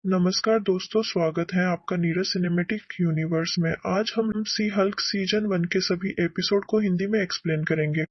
नमस्कार दोस्तों, स्वागत है आपका नीरज सिनेमैटिक यूनिवर्स में। आज हम सी हल्क सीजन 1 के सभी एपिसोड को हिंदी में एक्सप्लेन करेंगे।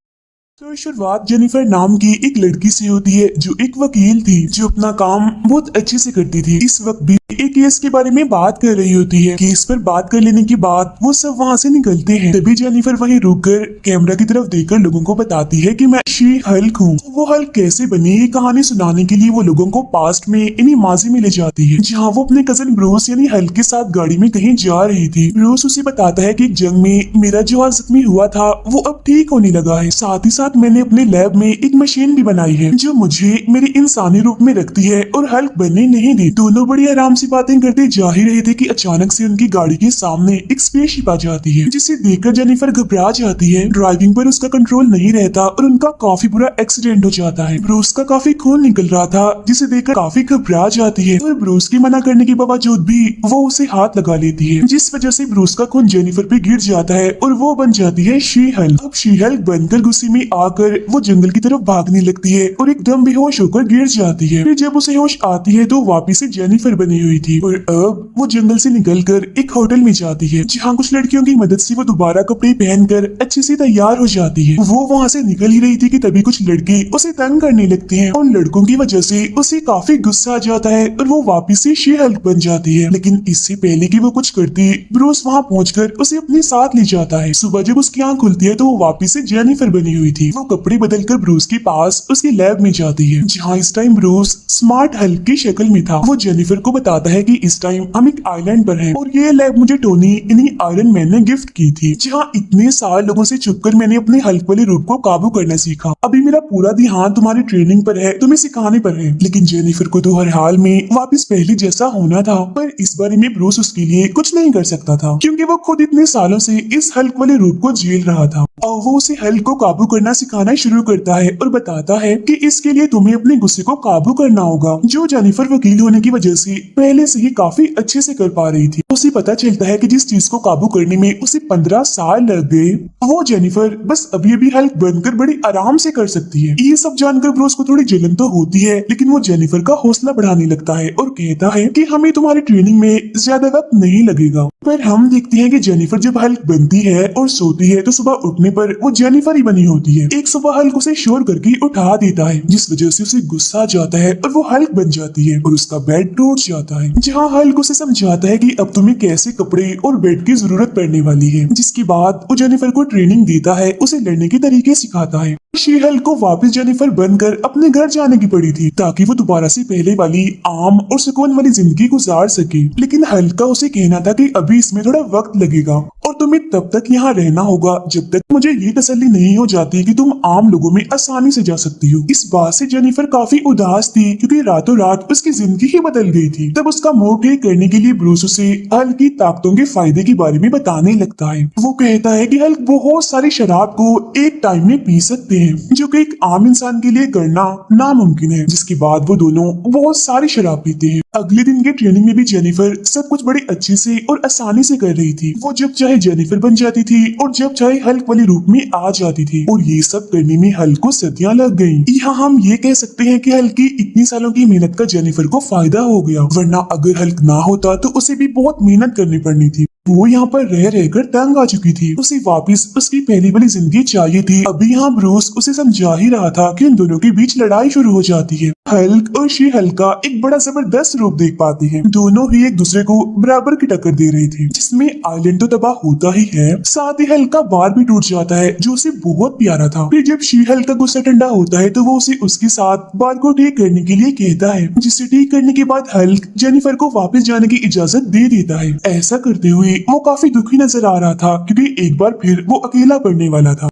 तो शुरुआत जेनिफर नाम की एक लड़की से होती है जो एक वकील थी जो अपना काम बहुत अच्छे से करती थी। इस वक्त भी एक केस के बारे में बात कर रही होती है। केस पर बात कर लेने के बाद वो सब वहाँ से निकलते हैं। तभी जेनिफर वहीं रुककर कैमरा की तरफ देखकर लोगों को बताती है कि मैं शी हल्क हूँ। वो हल्क कैसे बनी ये कहानी सुनाने के लिए वो लोगों को पास्ट में इन्हीं माजी में ले जाती है, जहाँ वो अपने कजन ब्रूस यानी हल्क के साथ गाड़ी में कहीं जा रही थी। ब्रूस उसे बताता है कि एक जंग में मेरा जो हाथ जख्मी हुआ था वो अब ठीक होने लगा है। साथ ही साथ मैंने अपने लैब में एक मशीन भी बनाई है जो मुझे मेरे इंसानी रूप में रखती है और हल्क बनने नहीं दी। दोनों बड़ी आराम से बातें करते जा ही रहे थे कि अचानक से उनकी गाड़ी के सामने एक स्पेसशिप आ जाती है, जिसे देखकर जेनिफर घबरा जाती है। ड्राइविंग पर उसका कंट्रोल नहीं रहता और उनका काफी बुरा एक्सीडेंट हो जाता है। ब्रूस का काफी खून निकल रहा था जिसे देखकर काफी घबरा जाती है और ब्रूस के मना करने के बावजूद भी वो उसे हाथ लगा लेती है, जिस वजह से ब्रूस का खून जेनिफर पे गिर जाता है और वो बन जाती है शी हल्क। अब शी हल्क बनकर गुस्से में आकर वो जंगल की तरफ भागने लगती है और एकदम बेहोश होकर गिर जाती है। फिर जब उसे होश आती है तो वापिस से जेनिफर बनी हुई थी और अब वो जंगल से निकलकर एक होटल में जाती है, जहाँ कुछ लड़कियों की मदद से वो दोबारा कपड़े पहनकर अच्छे से तैयार हो जाती है। वो वहाँ से निकल ही रही थी कि तभी कुछ लड़के उसे तंग करने लगते हैं। उन लड़कों की वजह से उसे काफी गुस्सा आ जाता है और वो वापिस से शी हल्क बन जाती है। लेकिन इससे पहले कि वो कुछ करती, ब्रूस वहाँ पहुंचकर उसे अपने साथ ले जाता है। सुबह जब उसकी आंख खुलती है तो वो वापिस से जेनिफर बनी हुई थी। वो कपड़े बदलकर ब्रूस के पास उसकी लैब में जाती है, जहाँ इस टाइम ब्रूस स्मार्ट हल्क की शक्ल में था। वो जेनिफर को बताता है कि इस टाइम हम एक आइलैंड पर हैं और ये लैब मुझे टोनी यानी आयरन मैन ने गिफ्ट की थी, जहाँ इतने साल लोगों से छुपकर मैंने अपने हल्क वाले रूप को काबू करना सीखा। अभी मेरा पूरा ध्यान तुम्हारी ट्रेनिंग पर है, तुम्हें सिखाने पर है। लेकिन जेनिफर को तो हर हाल में वापस पहले जैसा होना था, पर इस बारे में ब्रूस उसके लिए कुछ नहीं कर सकता था, क्योंकि वो खुद इतने सालों से इस हल्क वाले रूप को झेल रहा था। और वो उसे हल्क को काबू करना सिखाना शुरू करता है और बताता है कि इसके लिए तुम्हें अपने गुस्से को काबू करना होगा, जो जेनिफर वकील होने की वजह से पहले से ही काफी अच्छे से कर पा रही थी। उसे पता चलता है कि जिस चीज को काबू करने में उसे 15 साल लग गए, वो जेनिफर बस अभी अभी हल्क बनकर बड़ी आराम से कर सकती है। ये सब जानकर ब्रूस को थोड़ी जलन तो होती है, लेकिन वो जेनिफर का हौसला बढ़ाने लगता है और कहता है कि हमें तुम्हारी ट्रेनिंग में ज्यादा वक्त नहीं लगेगा। पर हम देखते हैं कि जेनिफर जब हल्क बनती है और सोती है तो सुबह उठने पर वो जेनिफर ही बनी होती है। एक सुबह हल्क उसे शोर करके उठा देता है, जिस वजह से उसे गुस्सा आ जाता है और वो हल्क बन जाती है और उसका बेड टूट जाता है, जहाँ हल्क उसे समझाता है कि अब तुम्हें कैसे कपड़े और बेड की जरूरत पड़ने वाली है। जिसके बाद वो जेनिफर को ट्रेनिंग देता है, उसे लड़ने के तरीके सिखाता है। शी हल्क को वापस जेनिफर बनकर अपने घर जाने की पड़ी थी, ताकि वो दोबारा से पहले वाली आम और सुकून वाली जिंदगी गुजार सके। लेकिन हल्क का उसे कहना था कि अभी इसमें थोड़ा वक्त लगेगा और तुम्हें तब तक यहाँ रहना होगा जब तक मुझे ये तसल्ली नहीं हो जाती कि तुम आम लोगों में आसानी से जा सकती हो। इस बात से जेनिफर काफी उदास थी, क्योंकि रातों रात उसकी जिंदगी ही बदल गई थी। तब उसका मूड ठीक करने के लिए ब्रूस उसे हल्क की ताकतों के फायदे के बारे में बताने लगता है। वो कहता है कि हल्क बहुत सारी शराब को एक टाइम में पी सकते हैं, जो कि एक आम इंसान के लिए करना नामुमकिन है। जिसके बाद वो दोनों बहुत सारी शराब पीते हैं। अगले दिन की ट्रेनिंग में भी जेनिफर सब कुछ बड़ी अच्छे से और आसानी से कर रही थी। वो जब चाहे जेनिफर बन जाती थी और जब चाहे हल्क वाले रूप में आ जाती थी, और ये सब करने में हल्क को सदियां लग गईं। यहाँ हम ये कह सकते हैं कि हल्क की इतनी सालों की मेहनत का जेनिफर को फायदा हो गया, वरना अगर हल्क ना होता तो उसे भी बहुत मेहनत करनी पड़नी थी। वो यहाँ पर रह रहकर तंग आ चुकी थी। उसे वापस उसकी पहली वाली जिंदगी चाहिए थी। अभी यहाँ ब्रूस उसे समझा ही रहा था कि उन दोनों के बीच लड़ाई शुरू हो जाती है। हल्क और शी हल्क का एक बड़ा जबरदस्त रूप देख पाती है। दोनों ही एक दूसरे को बराबर की टक्कर दे रहे थे, जिसमें आइलैंड तो तबाह होता ही है, साथ ही हल्क का बार भी टूट जाता है जो उसे बहुत प्यारा था। फिर जब शी हल्क का गुस्सा ठंडा होता है तो वो उसे उसके साथ बार को ठीक करने के लिए कहता है, जिसे ठीक करने के बाद हल्क जेनिफर को वापस जाने की इजाजत दे देता है। ऐसा करते हुए वो काफी दुखी नजर आ रहा था, क्योंकि एक बार फिर वो अकेला पड़ने वाला था।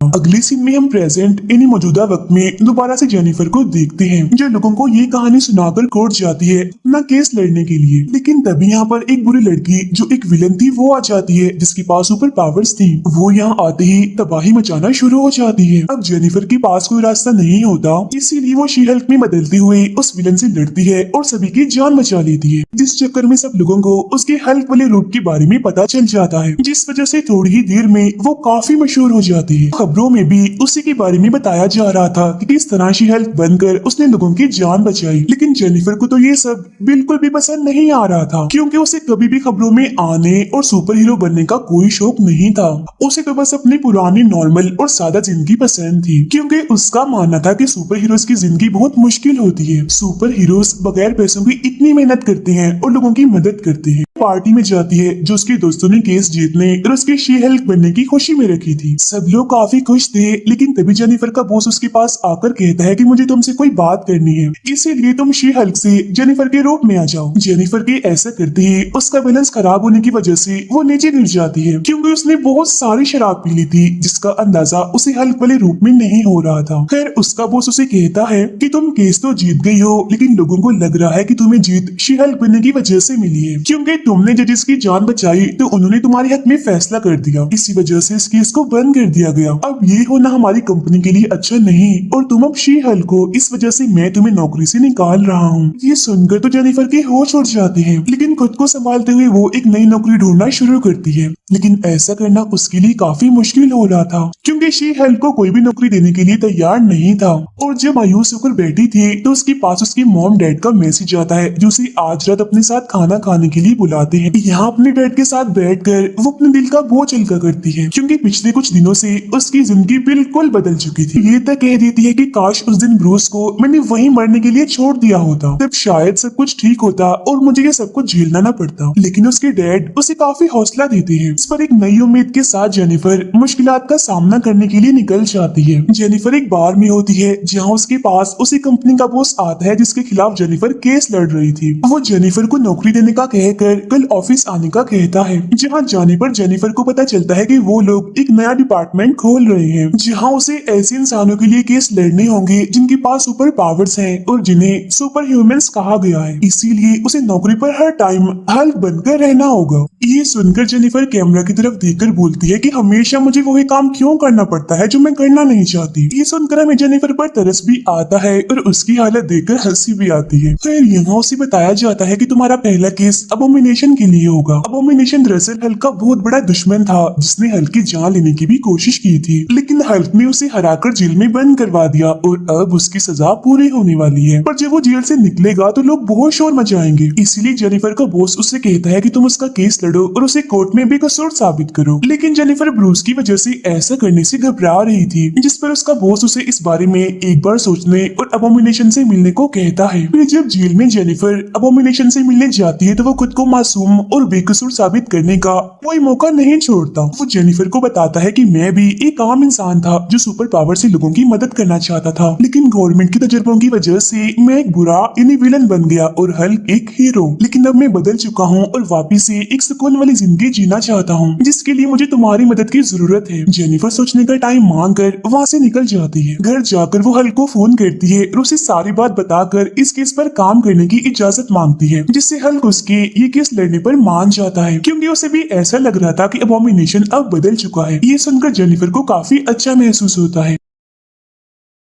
अगले सीन में हम प्रेजेंट यानी मौजूदा वक्त में दोबारा से जेनिफर को देखते हैं, जो लोगों को ये कहानी सुनाकर कोर्ट जाती है अपना केस लड़ने के लिए। लेकिन तभी यहाँ पर एक बुरी लड़की जो एक विलन थी वो आ जाती है, जिसके पास सुपर पावर्स थी। वो यहाँ आते ही तबाही मचाना शुरू हो जाती है। अब जेनिफर के पास कोई रास्ता नहीं होता, इसीलिए वो शी हल्क में बदलते हुए उस विलन से लड़ती है और सभी की जान बचा लेती है। जिस चक्कर में सब लोगों को उसके हल्क वाले रूप के बारे में पता चल जाता है, जिस वजह से थोड़ी ही देर में वो काफी मशहूर हो जाती है। खबरों में भी उसी के बारे में बताया जा रहा था कि किस तरह शी हल्क बनकर उसने लोगों की जान बचाई। लेकिन जेनिफर को तो ये सब बिल्कुल भी पसंद नहीं आ रहा था, क्योंकि उसे कभी भी खबरों में आने और सुपर हीरो बनने का कोई शौक नहीं था। उसे तो बस अपनी पुरानी नॉर्मल और सादा जिंदगी पसंद थी, क्योंकि उसका मानना था कि सुपर हीरोज की जिंदगी बहुत मुश्किल होती है। सुपर हीरोज बगैर पैसों की इतनी मेहनत करते हैं और लोगों की मदद करते हैं। पार्टी में जाती है जो उसके दोस्तों ने केस जीतने और उसके शी हल्क बनने की खुशी में रखी थी। सब लोग काफी खुश थे, लेकिन तभी जेनिफर का बॉस उसके पास आकर कहता है कि मुझे तुमसे कोई बात करनी है, इसीलिए तुम शी हल्क से जेनिफर के रूप में आ जाओ। जेनिफर के ऐसा करते ही उसका बैलेंस खराब होने की वजह से वो नीचे गिर जाती है, क्योंकि उसने बहुत सारी शराब पी ली थी, जिसका अंदाजा उसे हल्क वाले रूप में नहीं हो रहा था। खैर उसका बॉस उसे कहता है कि तुम केस तो जीत गई हो, लेकिन लोगों को लग रहा है कि तुम्हें जीत शी हल्क बनने की वजह से मिली है, क्योंकि तुमने जजेस की जान बचाई तो उन्होंने तुम्हारे हक में फैसला कर दिया। इसी वजह से इस केस को बंद कर दिया गया। अब ये होना हमारी कंपनी के लिए अच्छा नहीं, और तुम अब शी हल्क हो, इस वजह से मैं तुम्हें नौकरी से निकाल रहा हूँ। ये सुनकर तो जेनिफर के होश उड़ जाते हैं, लेकिन खुद को संभालते हुए वो एक नई नौकरी ढूंढना शुरू करती है। लेकिन ऐसा करना उसके लिए काफी मुश्किल हो रहा था, क्योंकि शी हल्क को कोई भी नौकरी देने के लिए तैयार नहीं था। और जब मायूस होकर बैठी थी तो उसके पास उसके मॉम डैड का मैसेज आता है, जो उसे आज रात अपने साथ खाना खाने के लिए बुलाते हैं। यहाँ अपने डैड के साथ बैठकर वो अपने दिल का बोझ हल्का करती है, क्योंकि पिछले कुछ दिनों से उसकी जिंदगी बिल्कुल बदल चुकी थी। ये तक कह देती है कि काश उस दिन ब्रूस को मैंने वहीं मरने के लिए छोड़ दिया होता, तब शायद सब कुछ ठीक होता और मुझे ये सब कुछ झेलना न पड़ता। लेकिन उसके डैड उसे काफी हौसला देते हैं। इस पर एक नई उम्मीद के साथ जेनिफर मुश्किलात का सामना करने के लिए निकल जाती है। जेनिफर एक बार में होती है जहाँ उसके पास उसी कंपनी का बॉस आता है जिसके खिलाफ जेनिफर केस लड़ रही थी। वो जेनिफर को नौकरी देने का कहकर कल ऑफिस आने का कहता है। जहाँ जाने पर जेनिफर को पता चलता है कि वो लोग एक नया डिपार्टमेंट खोल रहे हैं, जहाँ उसे ऐसे इंसानों के लिए केस लड़ने होंगे जिनके पास सुपर पावर्स हैं और जिन्हें सुपर ह्यूमंस कहा गया है। इसीलिए उसे नौकरी पर हर टाइम हल्क बनकर रहना होगा। ये सुनकर जेनिफर कैमरा की तरफ देखकर बोलती है कि हमेशा मुझे वही काम क्यों करना पड़ता है जो मैं करना नहीं चाहती। ये सुनकर हमें जेनिफर पर तरस भी आता है और उसकी हालत देखकर हंसी भी आती है। फिर यहाँ उसे बताया जाता है कि तुम्हारा पहला केस अबोमिनेशन के लिए होगा। अबोमिनेशन दरअसल हल्क का बहुत बड़ा दुश्मन था, जिसने हल्क की जान लेने की भी कोशिश की थी, लेकिन हल्क ने उसे हराकर जेल में बंद करवा दिया और अब उसकी सजा पूरी होने वाली है। पर जब वो जेल से निकलेगा तो लोग बहुत शोर मचाएंगे, इसीलिए जेनिफर का बॉस उससे कहता है कि तुम उसका केस लड़ो और उसे कोर्ट में बेकसूर साबित करो। लेकिन जेनिफर ब्रूस की वजह से ऐसा करने से घबरा रही थी, जिस पर उसका बॉस उसे इस बारे में एक बार सोचने और अबोमिनेशन से मिलने को कहता है। फिर जब जेल में जेनिफर अबोमिनेशन से मिलने जाती है तो वो खुद को मासूम और बेकसूर साबित करने का कोई मौका नहीं छोड़ता। वो जेनिफर को बताता है कि मैं भी एक आम इंसान था जो सुपर पावर से लोगों की मदद करना चाहता था, लेकिन गवर्नमेंट के तजुर्बों की वजह से मैं एक बुरा यानी विलन बन गया और हल्क एक हीरो। लेकिन अब मैं बदल चुका हूँ और वापिस से एक सुकून वाली जिंदगी जीना चाहता हूँ, जिसके लिए मुझे तुम्हारी मदद की जरूरत है। जेनिफर सोचने का टाइम मांगकर वहाँ से निकल जाती है। घर जाकर वो हल्क को फोन करती है और उसे सारी बात बताकर इस केस पर काम करने की इजाजत मांगती है, जिससे हल्क उसके ये केस लड़ने पर मान जाता है, क्योंकि उसे भी ऐसा लग रहा था कि अबोमिनेशन अब बदल चुका है। ये सुनकर जेनिफर को काफी अच्छा महसूस होता है।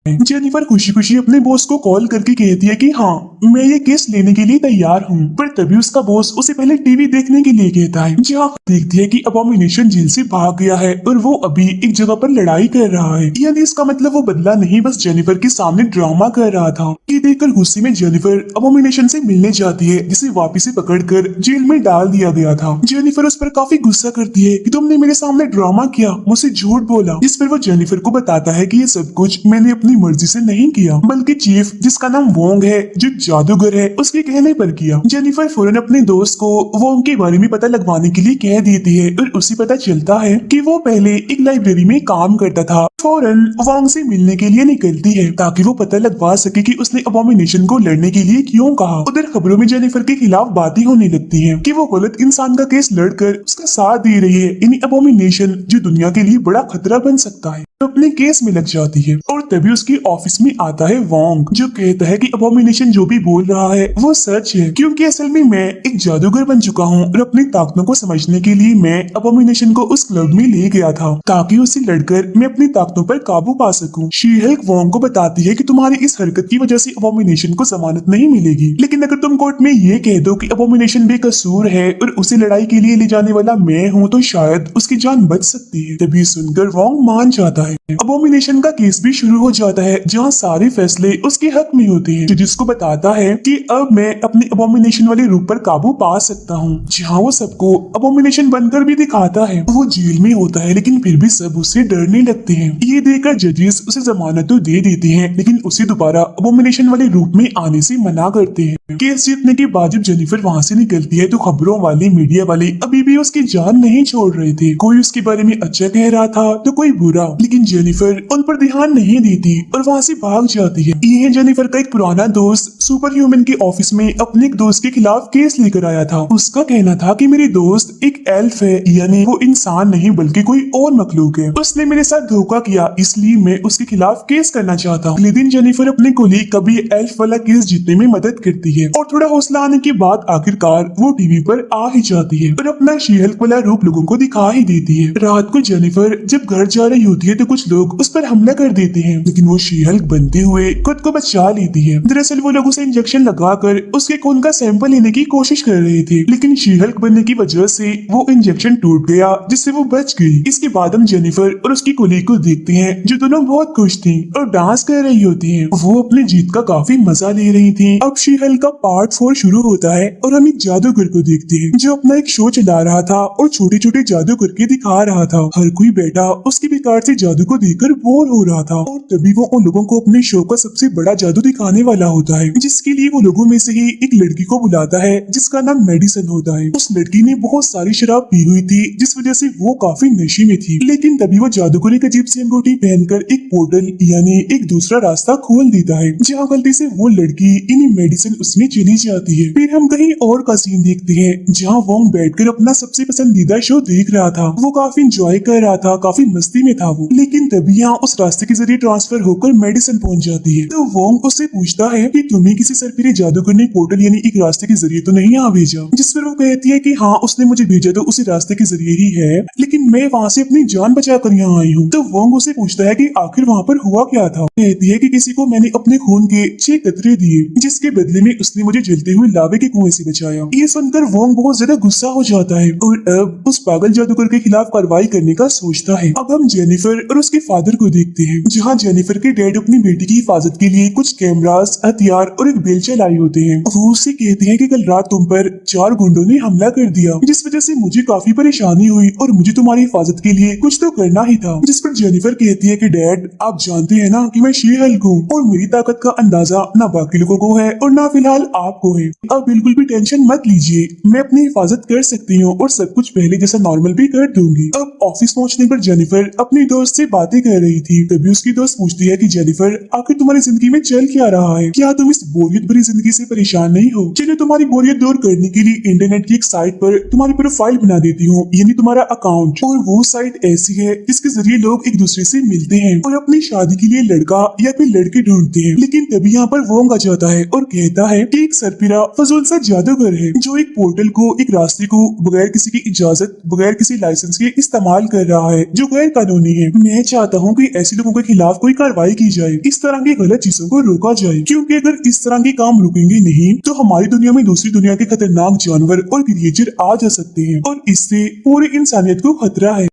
जेनिफर खुशी खुशी अपने बॉस को कॉल करके कहती है कि हाँ मैं ये केस लेने के लिए तैयार हूँ। पर तभी उसका बॉस उसे पहले टीवी देखने के लिए कहता है, जहाँ देखती है कि अबोमिनेशन जेल से भाग गया है और वो अभी एक जगह पर लड़ाई कर रहा है। यानी इसका मतलब वो बदला नहीं, बस जेनिफर के सामने ड्रामा कर रहा था। ये देखकर गुस्से में जेनिफर अबोमिनेशन से मिलने जाती है, जिसे वापिस से पकड़कर जेल में डाल दिया गया था। जेनिफर उस पर काफी गुस्सा करती है कि तुमने मेरे सामने ड्रामा किया, मुझसे झूठ बोला। जिस पर वो जेनिफर को बताता है कि ये सब कुछ मैंने अपनी मर्जी से नहीं किया, बल्कि चीफ जिसका नाम वोंग है जो जादूगर है उसके कहने पर किया। जेनिफर फौरन अपने दोस्त को वोंग के बारे में पता लगवाने के लिए कह देती है और उसे पता चलता है कि वो पहले एक लाइब्रेरी में काम करता था। फौरन वोंग से मिलने के लिए निकलती है ताकि वो पता लगवा सके कि उसने अबोमिनेशन को लड़ने के लिए क्यों कहा। उधर खबरों में जेनिफर के खिलाफ बातें होने लगती हैं कि वो गलत इंसान का केस लड़कर उसका साथ दे रही है, यानी अबोमिनेशन जो दुनिया के लिए बड़ा खतरा बन सकता है। तो अपने केस में लग जाती है और तभी उसके ऑफिस में आता है वोंग, जो कहता है कि अबोमिनेशन जो भी बोल रहा है वो सच है, क्योंकि असल में मैं एक जादूगर बन चुका हूँ और अपनी ताकतों को समझने के लिए मैं अबोमिनेशन को उस क्लब में ले गया था ताकि उससे लड़कर मैं अपनी ताकतों पर काबू पा सकूं। शी हल्क वोंग को बताती है कि तुम्हारी इस हरकत की वजह से अबोमिनेशन को जमानत नहीं मिलेगी, लेकिन अगर तुम कोर्ट में ये कह दो कि अबोमिनेशन बेकसूर है और उसे लड़ाई के लिए ले जाने वाला मैं हूँ तो शायद उसकी जान बच सकती है। तभी सुनकर वोंग मान जाता है। अबोमिनेशन का केस भी शुरू हो जाता है जहाँ सारे फैसले उसके हक में होते हैं, जो जिसको बताता है कि अब मैं अपने अबोमिनेशन वाले रूप पर काबू पा सकता हूँ। जहाँ वो सबको अबोमिनेशन बनकर भी दिखाता है। वो जेल में होता है लेकिन फिर भी सब उससे डरने लगते हैं। ये देखकर जजेस उसे जमानत तो दे देते हैं लेकिन उसे दोबारा अबोमिनेशन वाले रूप में आने से मना करते हैं। केस जीतने के बाद जब जेनिफर वहाँ से निकलती है तो खबरों वाले मीडिया वाले अभी भी उसकी जान नहीं छोड़ रहे थे। कोई उसके बारे में अच्छा कह रहा था तो कोई बुरा, लेकिन जेनिफर उन पर ध्यान नहीं देती और वहाँ से भाग जाती है। ये जेनिफर का एक पुराना दोस्त सुपर ह्यूमन के ऑफिस में अपने एक दोस्त के खिलाफ केस लेकर आया था। उसका कहना था कि मेरी दोस्त एक एल्फ है, यानी वो इंसान नहीं बल्कि कोई और मखलूक है। उसने मेरे साथ धोखा किया, इसलिए मैं उसके खिलाफ केस करना चाहता हूँ। अगले दिन जेनिफर अपने कोलीग का भी एल्फ वाला केस जीतने में मदद करती है और थोड़ा हौसला आने के बाद आखिरकार वो टीवी पर आ ही जाती है और अपना शी-हल्क वाला रूप लोगों को दिखा ही देती है। रात को जेनिफर जब घर जा रही होती है तो कुछ लोग उस पर हमला कर देते हैं, लेकिन वो शी-हल्क बनते हुए खुद को बचा लेती है। दरअसल वो लोग उसे इंजेक्शन लगाकर उसके खून का सैंपल लेने की कोशिश कर रहे थे, लेकिन शी-हल्क बनने की वजह से वो इंजेक्शन टूट गया जिससे वो बच गई। इसके बाद हम जेनिफर और उसकी कोलीग को देखते हैं जो दोनों बहुत खुश थी और डांस कर रही होती है। वो अपनी जीत का काफी मजा ले रही थी। अब शी-हल्क का पार्ट 4 शुरू होता है और हम एक जादूगर को देखते हैं जो अपना एक शो चला रहा था और छोटे छोटे जादू करके दिखा रहा था। हर कोई बैठा उसके बेकार से जादू को देखकर बोर हो रहा था और तभी वो उन लोगों को अपने शो का सबसे बड़ा जादू दिखाने वाला होता है, जिसके लिए वो लोगों में से ही एक लड़की को बुलाता है जिसका नाम मेडिसन होता है। उस लड़की ने बहुत सारी शराब पी हुई थी जिस वजह से वो काफी नशे में थी, लेकिन तभी वो जादूगर एक अजीब सी अंगूठी पहनकर एक पोर्टल यानी एक दूसरा रास्ता खोल देता है, जहाँ गलती से वो लड़की यानी मेडिसन उसमें चली जाती है। फिर हम कहीं और का सीन देखते हैं जहाँ वोंग बैठकर अपना सबसे पसंदीदा शो देख रहा था। वो काफी इंजॉय कर रहा था, काफी मस्ती में था वो, लेकिन तभी यहाँ उस रास्ते के जरिए ट्रांसफर होकर मेडिसन पहुंच जाती है। तो वोंग उससे पूछता है कि तुम्हें किसी सरपीरे जादूगर ने पोर्टल यानी एक रास्ते के जरिए तो नहीं यहाँ भेजा, जिस पर वो कहती है कि हाँ उसने मुझे भेजा तो उसी रास्ते के जरिए ही है, लेकिन मैं वहाँ से अपनी जान बचाकर यहाँ आई हूँ। तो वोंग उसे पूछता है कि आखिर वहाँ पर हुआ क्या था। कहती है कि किसी को मैंने अपने खून के 6 कतरे दिए जिसके बदले में उसने मुझे जलते हुए लावे के कुएं से बचाया। ये सुनकर वोंग बहुत ज्यादा गुस्सा हो जाता है और अब उस पागल जादूगर के खिलाफ कार्रवाई करने का सोचता है। अब हम जेनिफर और उसके फादर को देखते हैं जहाँ जेनिफर के डैड अपनी बेटी की हिफाजत के लिए कुछ कैमरास, हथियार और एक बेलचा लाए होते हैं। वो उससे कहते हैं कि कल रात तुम पर 4 गुंडों ने हमला कर दिया जिस वजह से मुझे काफी परेशानी हुई और मुझे तुम्हारी हिफाजत के लिए कुछ तो करना ही था। जिस पर जेनिफर कहती है कि डैड आप जानते हैं ना कि मैं शी-हल्क हूँ और मेरी ताकत का अंदाजा ना बाकी लोगों को है और ना फिलहाल आपको है। अब बिल्कुल भी टेंशन मत लीजिए, मैं अपनी हिफाजत कर सकती हूँ और सब कुछ पहले जैसा नॉर्मल भी कर दूंगी। अब ऑफिस पहुंचने पर जेनिफर अपनी दोस्त से बातें कर रही थी, तभी उसकी दोस्त पूछती है कि जेनिफर आखिर तुम्हारी जिंदगी में चल क्या रहा है, क्या तुम इस बोरियत भरी जिंदगी से परेशान नहीं हो? चलो तुम्हारी बोरियत दूर करने के लिए इंटरनेट की एक साइट पर तुम्हारी प्रोफाइल बना देती हूँ, यानी तुम्हारा अकाउंट। और वो साइट ऐसी है जिसके जरिए लोग एक दूसरे से मिलते हैं और अपनी शादी के लिए लड़का या फिर लड़की ढूंढते हैं। लेकिन तभी यहाँ पर वोंग आ जाता है और कहता है कि एक सरपिरा फजूल सा जादूगर है जो एक पोर्टल को, एक रास्ते को बगैर किसी की इजाजत, बगैर किसी लाइसेंस के इस्तेमाल कर रहा है जो गैर कानूनी है। मैं चाहता हूँ कि ऐसे लोगों के खिलाफ कोई कार्रवाई की जाए, इस तरह की गलत चीजों को रोका जाए, क्योंकि अगर इस तरह के काम रुकेंगे नहीं तो हमारी दुनिया में दूसरी दुनिया के खतरनाक जानवर और क्रिएचर आ जा सकते हैं और इससे पूरी इंसानियत को खतरा है।